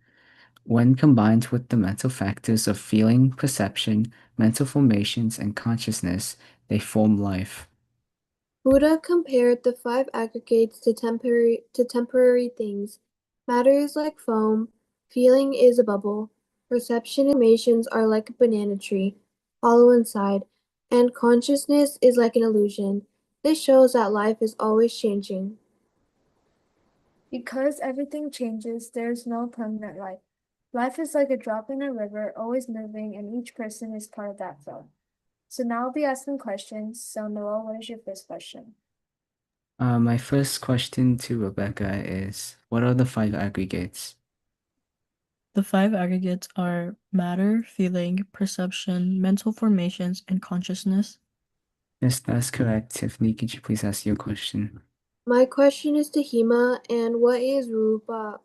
When combined with the mental factors of feeling, perception, mental formations, and consciousness, they form life. Buddha compared the 5 aggregates to temporary things. Matter is like foam, feeling is a bubble, perception and emotions are like a banana tree, hollow inside, and consciousness is like an illusion. This shows that life is always changing. Because everything changes, there's no permanent life. Life is like a drop in a river, always moving, and each person is part of that flow. So now I'll be asking questions. So Noel, what is your first question? My first question to Rebecca is, what are the 5 aggregates? The 5 aggregates are matter, feeling, perception, mental formations, and consciousness. Yes, that's correct. Tiffany, could you please ask your question? My question is to Hema, and what is Rupa?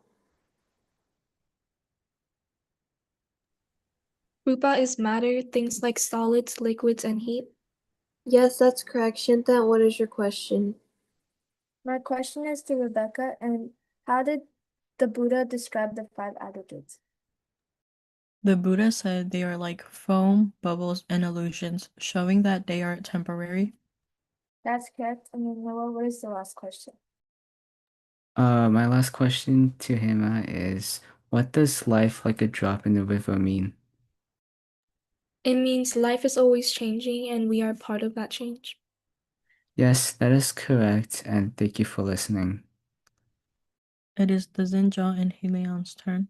Rupa is matter, things like solids, liquids, and heat. Yes, that's correct. Shinta, what is your question? My question is to Rebecca, and how did the Buddha describe the 5 aggregates? The Buddha said they are like foam, bubbles, and illusions, showing that they are temporary. That's correct. And then Noah, what is the last question? My last question to Hema is, what does life like a drop in the river mean? It means life is always changing and we are part of that change. Yes, that is correct, and thank you for listening. It is the Zinja and Helian's turn.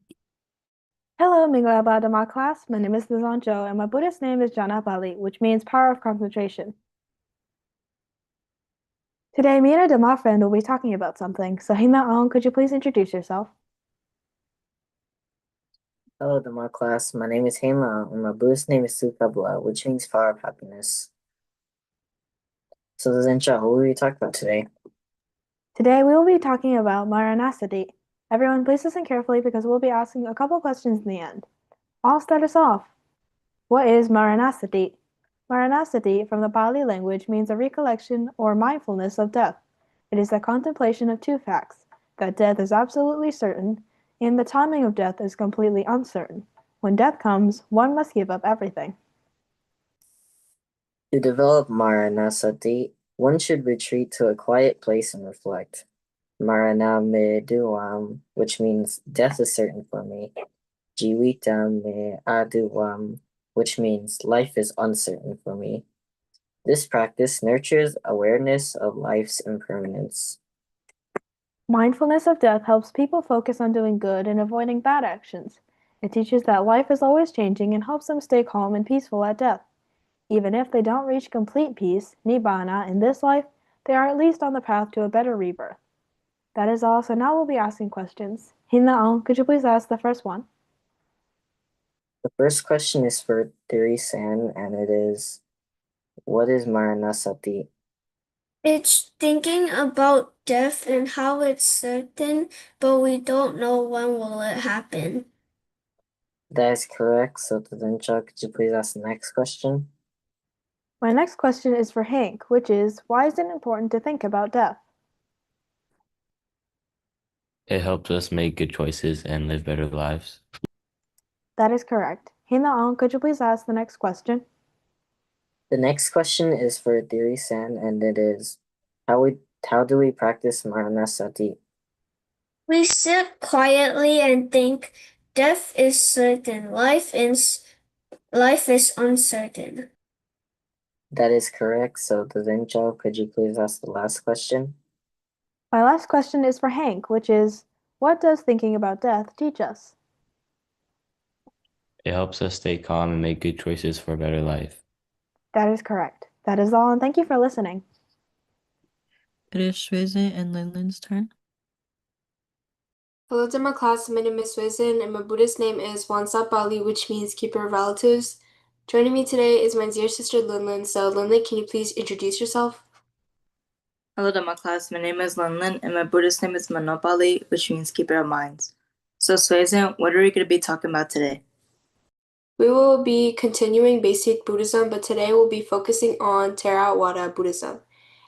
Hello, Minglaba Dhamma class. My name is Nizanjo, and my Buddhist name is Janapali, which means power of concentration. Today, me and a Dhamma friend will be talking about something. So, Hina Aung, could you please introduce yourself? Hello, Dhamma class. My name is Hema, and my Buddhist name is Sukabla, which means flower of happiness. So, Zincha, what will we talk about today? Today, we will be talking about Maranasati. Everyone, please listen carefully because we'll be asking a couple questions in the end. I'll start us off. What is Maranasati? Maranasati, from the Pali language, means a recollection or mindfulness of death. It is the contemplation of 2 facts, that death is absolutely certain, and the timing of death is completely uncertain. When death comes, one must give up everything. To develop Maranasati, one should retreat to a quiet place and reflect. Marana me duam, which means death is certain for me. Jivitam me aduam, which means life is uncertain for me. This practice nurtures awareness of life's impermanence. Mindfulness of death helps people focus on doing good and avoiding bad actions. It teaches that life is always changing and helps them stay calm and peaceful at death. Even if they don't reach complete peace, nibbana, in this life, they are at least on the path to a better rebirth. That is all, so now we'll be asking questions. Hina-on, could you please ask the first one? The first question is for Thiri-san, and it is, what is Maranasati? It's thinking about death and how it's certain, but we don't know when will it happen. That is correct. So, Tadencha, could you please ask the next question? My next question is for Hank, which is, why is it important to think about death? It helps us make good choices and live better lives. That is correct. Hina-on, could you please ask the next question? The next question is for Thiri-san, and it is, how do we practice Maranasati? We sit quietly and think death is certain, life is uncertain. That is correct. So, Tadencha, could you please ask the last question? My last question is for Hank, which is, what does thinking about death teach us? It helps us stay calm and make good choices for a better life. That is correct. That is all, and thank you for listening. It is Shweze and Linlin's turn. Hello to my class, my name is Suizan, and my Buddhist name is Wansap Bali, which means keeper of relatives. Joining me today is my dear sister Linlin. So, Linlin, can you please introduce yourself? Hello to my class, my name is Linlin, and my Buddhist name is Manopali, which means keeper of minds. So, Suizan, what are we going to be talking about today? We will be continuing basic Buddhism, but today we'll be focusing on Theravada Buddhism.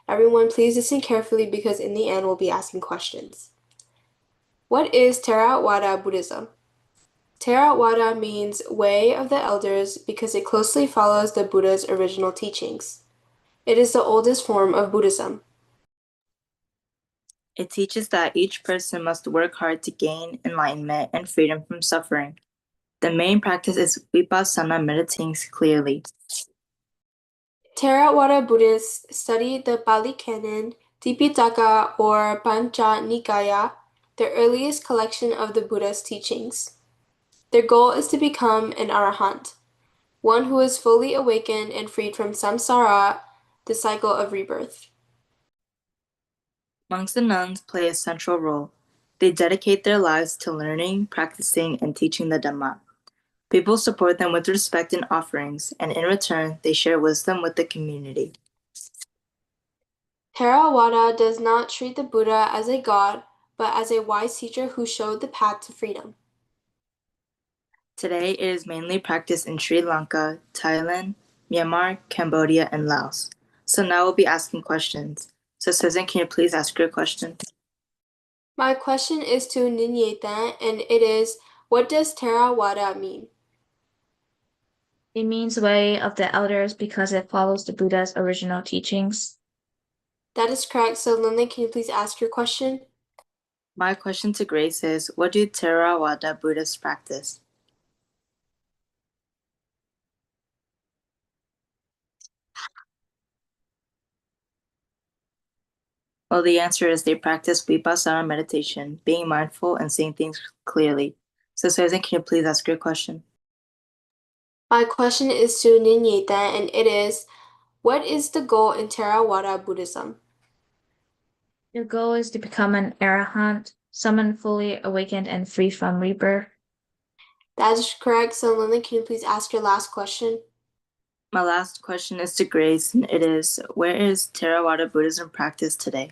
Everyone, please listen carefully because in the end we'll be asking questions. What is Theravada Buddhism? Theravada means way of the elders because it closely follows the Buddha's original teachings. It is the oldest form of Buddhism. It teaches that each person must work hard to gain enlightenment and freedom from suffering. The main practice is vipassana, meditating clearly. Theravada Buddhists study the Pali Canon, Tipitaka, or Pancha Nikaya, the earliest collection of the Buddha's teachings. Their goal is to become an arahant, one who is fully awakened and freed from samsara, the cycle of rebirth. Monks and nuns play a central role. They dedicate their lives to learning, practicing, and teaching the Dhamma. People support them with respect and offerings, and in return, they share wisdom with the community. Theravada does not treat the Buddha as a god, but as a wise teacher who showed the path to freedom. Today, it is mainly practiced in Sri Lanka, Thailand, Myanmar, Cambodia, and Laos. So now we'll be asking questions. So Susan, can you please ask your question? My question is to Ninyata, and it is, what does Theravada mean? It means way of the elders because it follows the Buddha's original teachings. That is correct. So Lindley, can you please ask your question? My question to Grace is, what do Theravada Buddhists practice? Well, the answer is they practice vipassana meditation, being mindful and seeing things clearly. So Susan, can you please ask your question? My question is to Ninyata, and it is, what is the goal in Theravada Buddhism? Your goal is to become an arahant, someone fully awakened and free from rebirth. That is correct. So Lindley, can you please ask your last question? My last question is to Grace, and it is, where is Theravada Buddhism practiced today?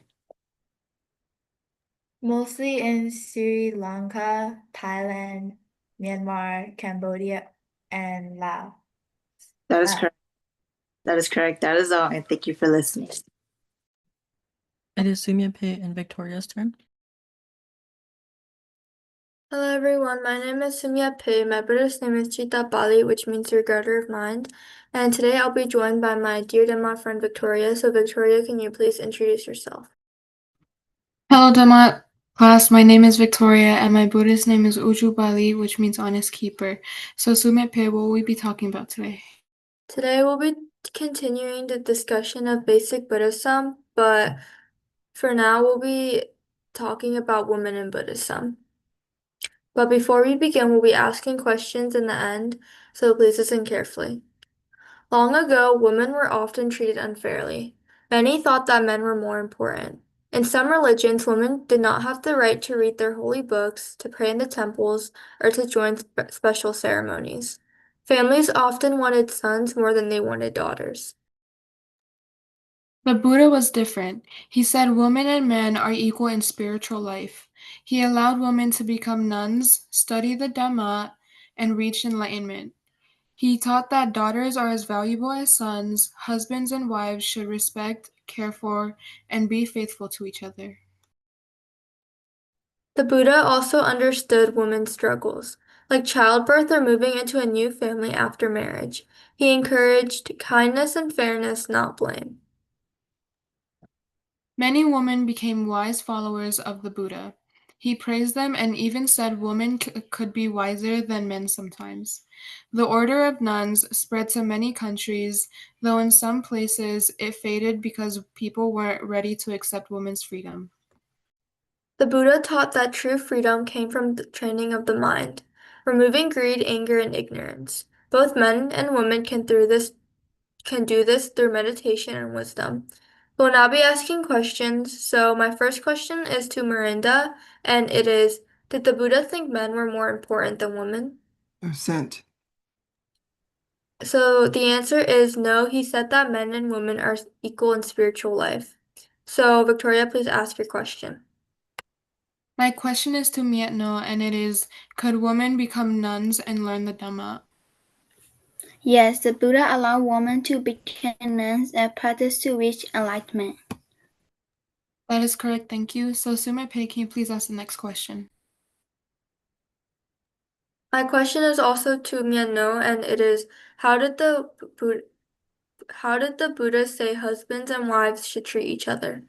Mostly in Sri Lanka, Thailand, Myanmar, Cambodia, and Laos. That is correct. That is correct. That is all, and thank you for listening. It is Sumya and Victoria's turn. Hello everyone, my name is Sumya Pei. My Buddhist name is Chitta Bali, which means regarder of mind. And today I'll be joined by my dear Dhamma friend Victoria. So Victoria, can you please introduce yourself? Hello, Dhamma class. My name is Victoria, and my Buddhist name is Uju Bali, which means honest keeper. So, Sumit, what will we be talking about today? Today we'll be continuing the discussion of basic Buddhism, but for now we'll be talking about women in Buddhism. But before we begin, we'll be asking questions in the end, so please listen carefully. Long ago, women were often treated unfairly. Many thought that men were more important. In some religions, women did not have the right to read their holy books, to pray in the temples, or to join special ceremonies. Families often wanted sons more than they wanted daughters. The Buddha was different. He said women and men are equal in spiritual life. He allowed women to become nuns, study the Dhamma, and reach enlightenment. He taught that daughters are as valuable as sons, husbands and wives should respect, care for, and be faithful to each other. The Buddha also understood women's struggles, like childbirth or moving into a new family after marriage. He encouraged kindness and fairness, not blame. Many women became wise followers of the Buddha. He praised them and even said women could be wiser than men sometimes. The order of nuns spread to many countries, though in some places it faded because people weren't ready to accept women's freedom. The Buddha taught that true freedom came from the training of the mind, removing greed, anger, and ignorance. Both men and women can do this through meditation and wisdom. We'll now be asking questions. So my first question is to Mirinda, and it is, did the Buddha think men were more important than women? Sent. So the answer is no. He said that men and women are equal in spiritual life. So Victoria, please ask your question. My question is to Mietno, and it is, could women become nuns and learn the Dhamma? Yes, the Buddha allowed women to become nuns and practice to reach enlightenment. That is correct, thank you. So Sumepe, can you please ask the next question? My question is also to Miano, and it is, how did the Buddha say husbands and wives should treat each other?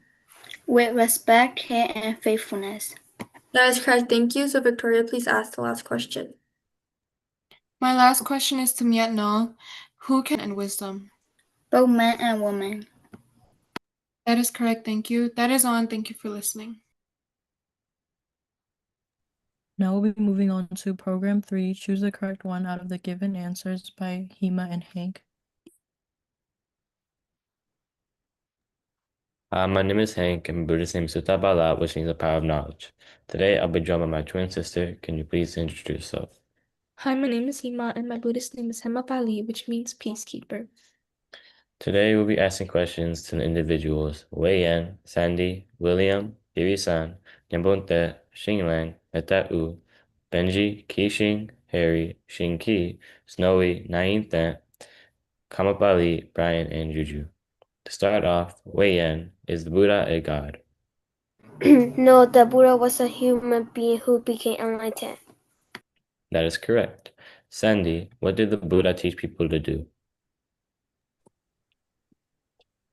With respect, care, and faithfulness. That is correct, thank you. So Victoria, please ask the last question. My last question is to Mietno. Who can and wisdom? Both men and women. That is correct, thank you. That is all, and thank you for listening. Now we'll be moving on to Program 3, Choose the Correct One out of the Given Answers by Hema and Hank. My name is Hank, and my Buddhist name is Sutta Bala, which means the power of knowledge. Today, I'll be joined by my twin sister. Can you please introduce yourself? Hi, my name is Hima, and my Buddhist name is Hemapali, which means peacekeeper. Today, we'll be asking questions to the individuals Wei Yan, Sandy, William, Iri-san, Nyambonte, Xinglang, Meta U, Benji, Kixing, Harry, Xing Snowy, Nainthe, Kamapali, Brian, and Juju. To start off, Wei Yan, is the Buddha a god? No, the Buddha was a human being who became enlightened. That is correct. Sandy, what did the Buddha teach people to do?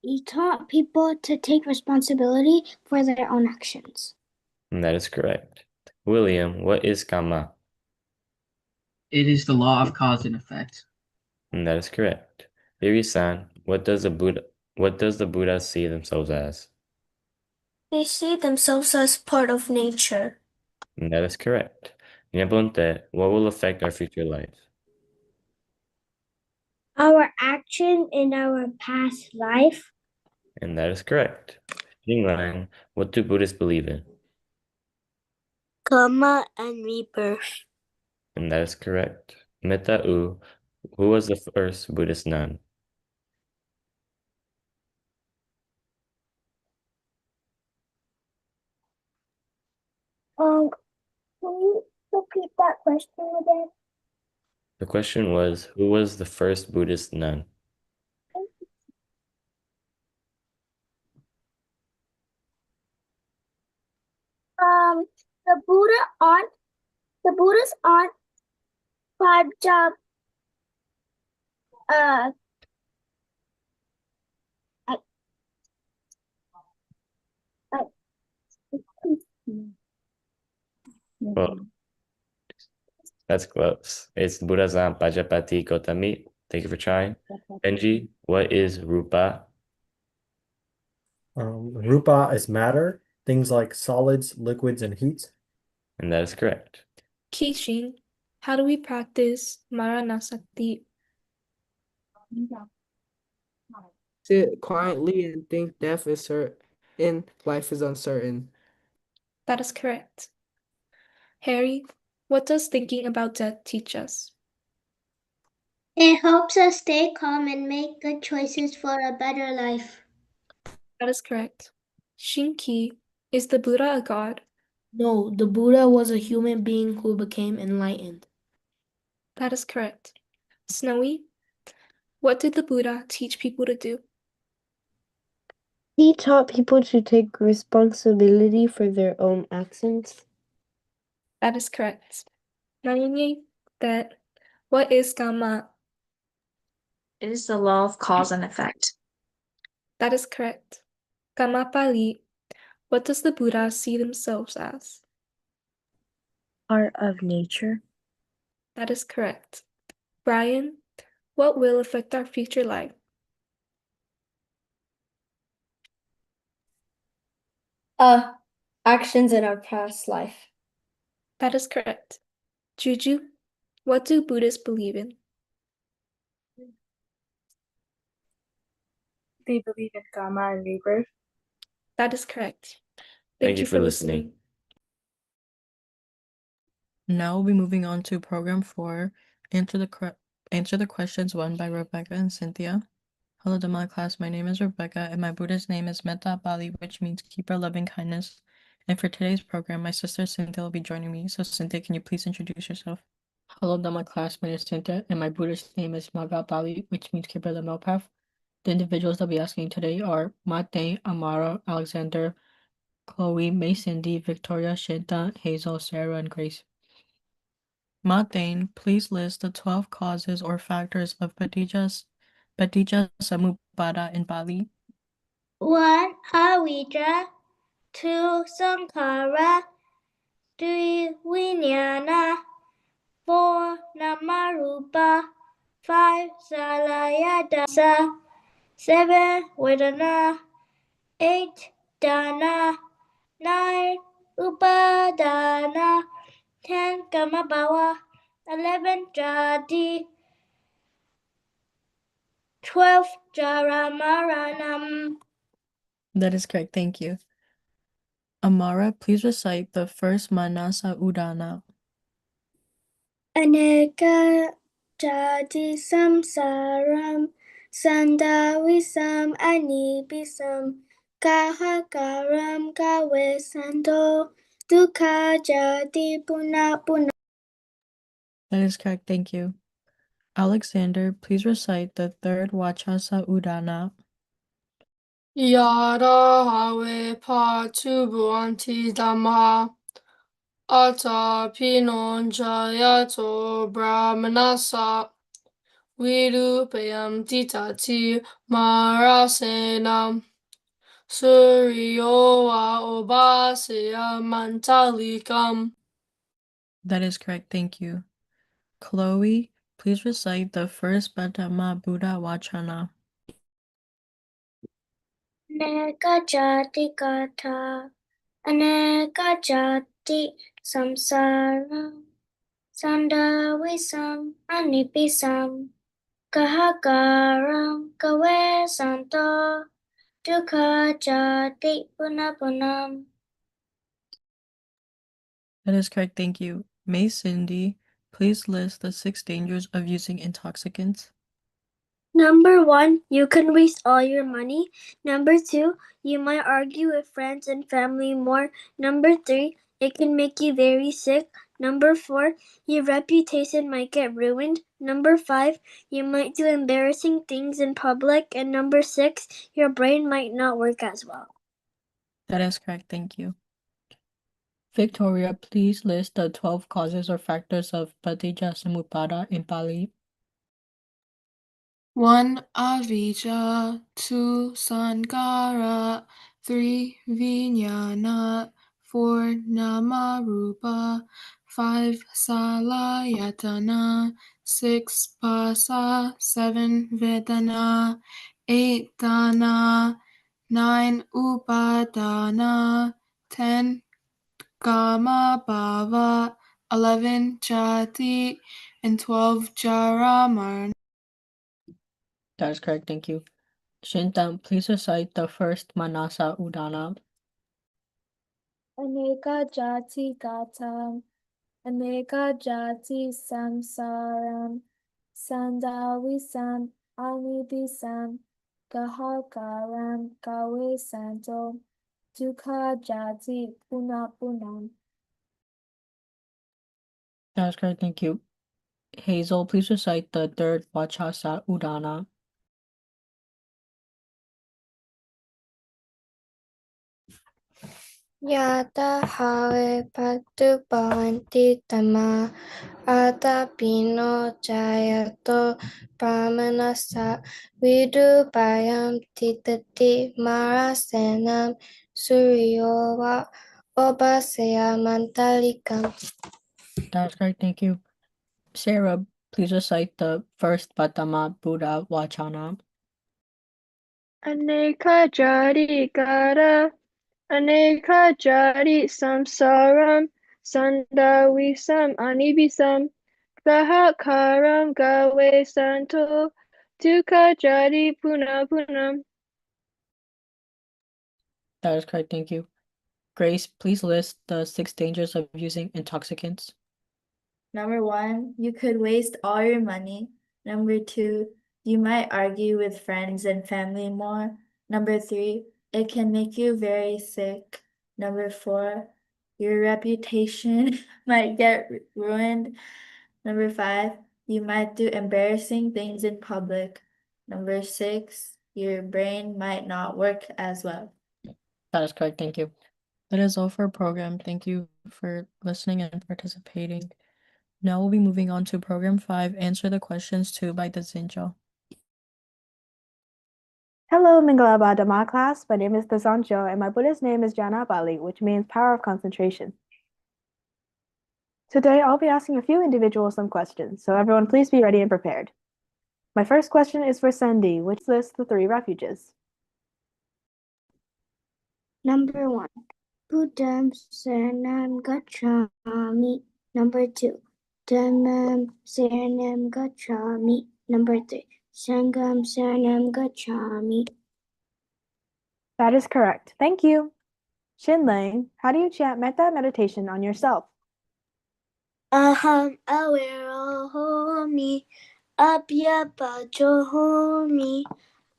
He taught people to take responsibility for their own actions. And that is correct. William, what is karma? It is the law of cause and effect. And that is correct. Iri-san, what does the Buddha see themselves as? They see themselves as part of nature. And that is correct. Nyabonte, what will affect our future life? Our action in our past life. And that is correct. Jinglan, what do Buddhists believe in? Karma and rebirth. And that is correct. Meta-u, who was the first Buddhist nun? Can you repeat that question again? The question was, who was the first Buddhist nun? The Buddha's aunt, Pajab, Well, that's close. It's Buddhazam Pajapati Gotami. Thank you for trying. Benji, what is Rupa? Rupa is matter, things like solids, liquids, and heat. And that is correct. Kixing, how do we practice Maranasati? Sit quietly and think death is certain, life is uncertain. That is correct. Harry, what does thinking about death teach us? It helps us stay calm and make good choices for a better life. That is correct. Shinki, is the Buddha a god? No, the Buddha was a human being who became enlightened. That is correct. Snowy, what did the Buddha teach people to do? He taught people to take responsibility for their own actions. That is correct. Nayini, that what is karma? It is the law of cause and effect. That is correct. Kamapali, what does the Buddha see themselves as? Part of nature. That is correct. Brian, what will affect our future life? Actions in our past life. That is correct. Juju, what do Buddhists believe in? They believe in karma and rebirth. That is correct. Thank you for listening. Now we'll be moving on to program 4. Answer the questions 1 by Rebecca and Cynthia. Hello, Dhamma class. My name is Rebecca, and my Buddhist name is Metta Bali, which means keeper loving kindness. And for today's program, my sister Cynthia will be joining me. So, Cynthia, can you please introduce yourself? Hello, Dhamma class. My name is Cynthia, and my Buddhist name is Maga Bali, which means keeper the path. The individuals I'll be asking today are Mate, Amara, Alexander, Chloe, May, Cindy, Victoria, Shinta, Hazel, Sarah, and Grace. Mathane, please list the 12 causes or factors of Paticca Samuppada in Bali. 1. Avijja. 2. Sankhara. 3. Vijnana. 4. Namarupa. 5. Salaya dasa. 7. Vedana. 8. Dana. 9. Upadana. 10. Kamabhava. 11. Jati. 12. Jaramaranam. That is correct. Thank you. Amara, please recite the first Manasa Udana. Aneka jadi samsaram sandawisam anibisam kahakaram kawesanto dukkha jadi puna. That is correct. Thank you. Alexander, please recite the third Vachasa Udana. Yada hawe patubuanti dhamma ata pinon jayato brahmanasa vidupayam titati marasenam suryo wa obasya mantalikam. That is correct. Thank you. Chloe, please recite the first Dhamma Buddha Vachana. Aneka jati katha, aneka jati samsara, sandavisam anipisam, kahakaram kavesanto, dukkha jati punapunam. That is correct. Thank you. May Cindy, please list the 6 dangers of using intoxicants. Number 1, you can waste all your money. Number 2, you might argue with friends and family more. Number 3, it can make you very sick. Number 4, your reputation might get ruined. Number 5, you might do embarrassing things in public. And number 6, your brain might not work as well. That is correct. Thank you. Victoria, please list the 12 causes or factors of Patija Samuppada in Pali. 1. Avijja, 2. Sankara, 3. Vijnana, 4. Namarupa, 5. Salayatana, 6. Pasa, 7. Vedana, 8. Dana, 9. Upadana, 10. Kama Bhava, 11. Jati, and 12. Jaramarna. That is correct. Thank you. Shintam, please recite the first Manasa Udana. Aneka jati gatam, aneka jati samsaram, sandavisam anibisam, kahakaram kavesanto, dukkha jati punapunam. That is correct. Thank you. Hazel, please recite the third Vachasa Udana. Yata have patu bhavanti tama ata pino jayato brahmanasa vidupayam titati marasenam suryova obasya mantalikam. That is correct. Thank you. Sarah, please recite the first Patama Buddha Vachana. Aneka jati kara, aneka jati samsaram sandavisam anibisam kahakaram kavesanto dukkha jati punapunam. That is correct. Thank you. Grace, please list the 6 dangers of using intoxicants. Number 1, you could waste all your money. Number 2, you might argue with friends and family more. Number 3, it can make you very sick. Number 4, your reputation might get ruined. Number 5, you might do embarrassing things in public. Number 6, your brain might not work as well. That is correct. Thank you. That is all for our program. Thank you for listening and participating. Now we'll be moving on to program 5, Answer the Questions 2 by Dazinjo. Hello, Mingalaba Dhamma class. My name is Dasanjo, and my Buddha's name is Jana Bali, which means power of concentration. Today, I'll be asking a few individuals some questions, so everyone please be ready and prepared. My first question is for Sandy, which lists the 3 refuges. Number 1, Buddham Saranam Gacchami. Number 2, Dhammam Saranam Gacchami. Number 3, Sangham Saranam Gacchami. That is correct. Thank you. Shinlang, how do you chant metta meditation on yourself? Aham aware homi, abhyapacho homi,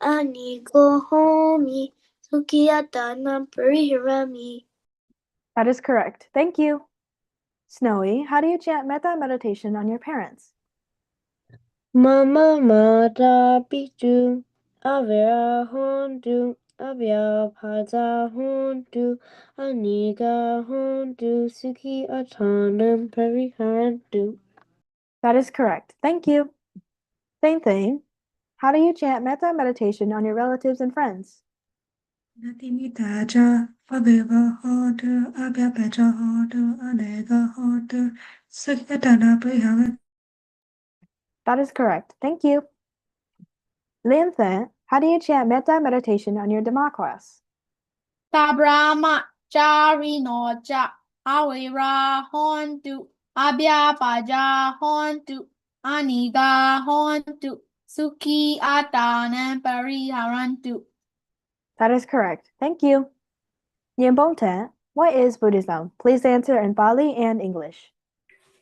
anigo homi, sukhiyatanam parihirami. That is correct. Thank you. Snowy, how do you chant metta meditation on your parents? Mama mata pitu, avera hontu, avya pada hontu, aniga hontu, suki atanam pariharantu. That is correct. Thank you. Same thing. How do you chant metta meditation on your relatives and friends? Natimitaja, Faveva Hodu, Abyapeja Hodu, Anega Hodu, Sukyatana Prihavat. That is correct. Thank you. Linthe, how do you chant metta meditation on your Dhamma class? Tabrama Jarinoja Awira Hontu Abhyapaja Hontu Aniga Hontu Suki Atanan Pariharantu. That is correct. Thank you. Nyambonte, what is Buddhism? Please answer in Bali and English.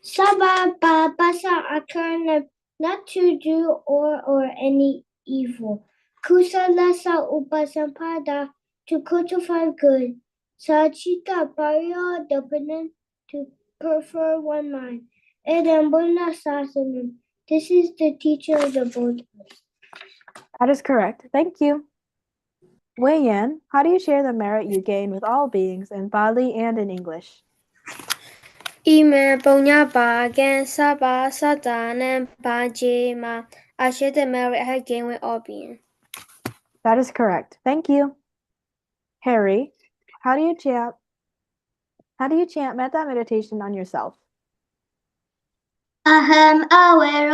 Sababa basa akarna not to do or any evil. Kusalasa upasampada to cultivate good. Sachita parya dapanan to prefer one mind. Edambuna sasanam. This is the teacher of the Buddha. That is correct. Thank you. Wei Yan, how do you share the merit you gain with all beings in Bali and in English? Imer bonya bagan saba sadanan bajema. I share the merit I have gained with all beings. That is correct. Thank you. Harry, how do you chant metta meditation on yourself? Aham aware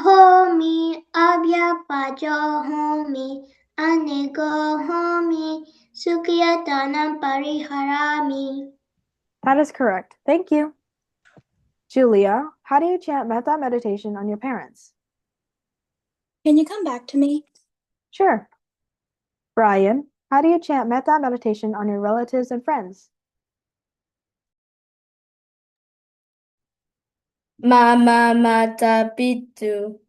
homi, abhyapajo homi, anego homi, sukhiyatanam pariharami. That is correct. Thank you. Julia, how do you chant metta meditation on your parents? Can you come back to me? Sure. Brian, how do you chant metta meditation on your relatives and friends? Mama mata pitu,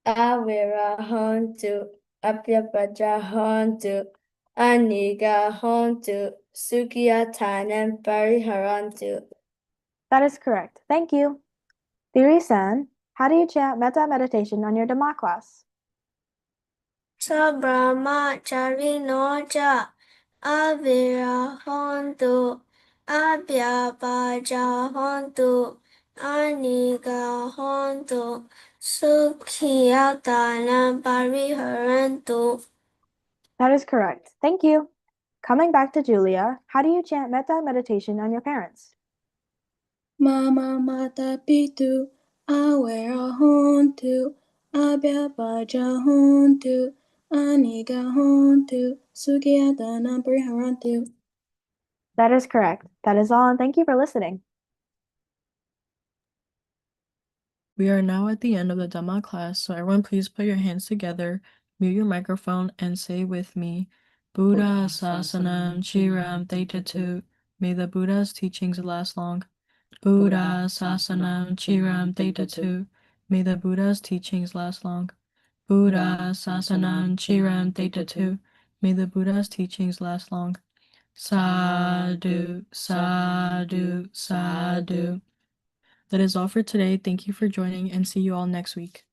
awera hontu, apyapaja hontu, aniga hontu, sukiyatanam pariharantu. That is correct. Thank you. Thiri-san, how do you chant metta meditation on your Dhamma class? Sabrama charinoja, avira hontu, abhyapaja hontu, aniga hontu, sukhiyatanam pariharantu. That is correct. Thank you. Coming back to Julia, how do you chant metta meditation on your parents? Mama mata pitu, awera hontu, abhyapaja hontu, aniga hontu, sukhiyatana pariharantu. That is correct. That is all, and thank you for listening. We are now at the end of the Dhamma class, so everyone please put your hands together, mute your microphone, and say with me, Buddha Sasanam Chiram Thetatu. May the Buddha's teachings last long. Buddha Sasanam Chiram Thetatu. May the Buddha's teachings last long. Buddha Sasanam Chiram Thetatu. May the Buddha's teachings last long. Sadhu, sadhu, sadhu. That is all for today. Thank you for joining and see you all next week.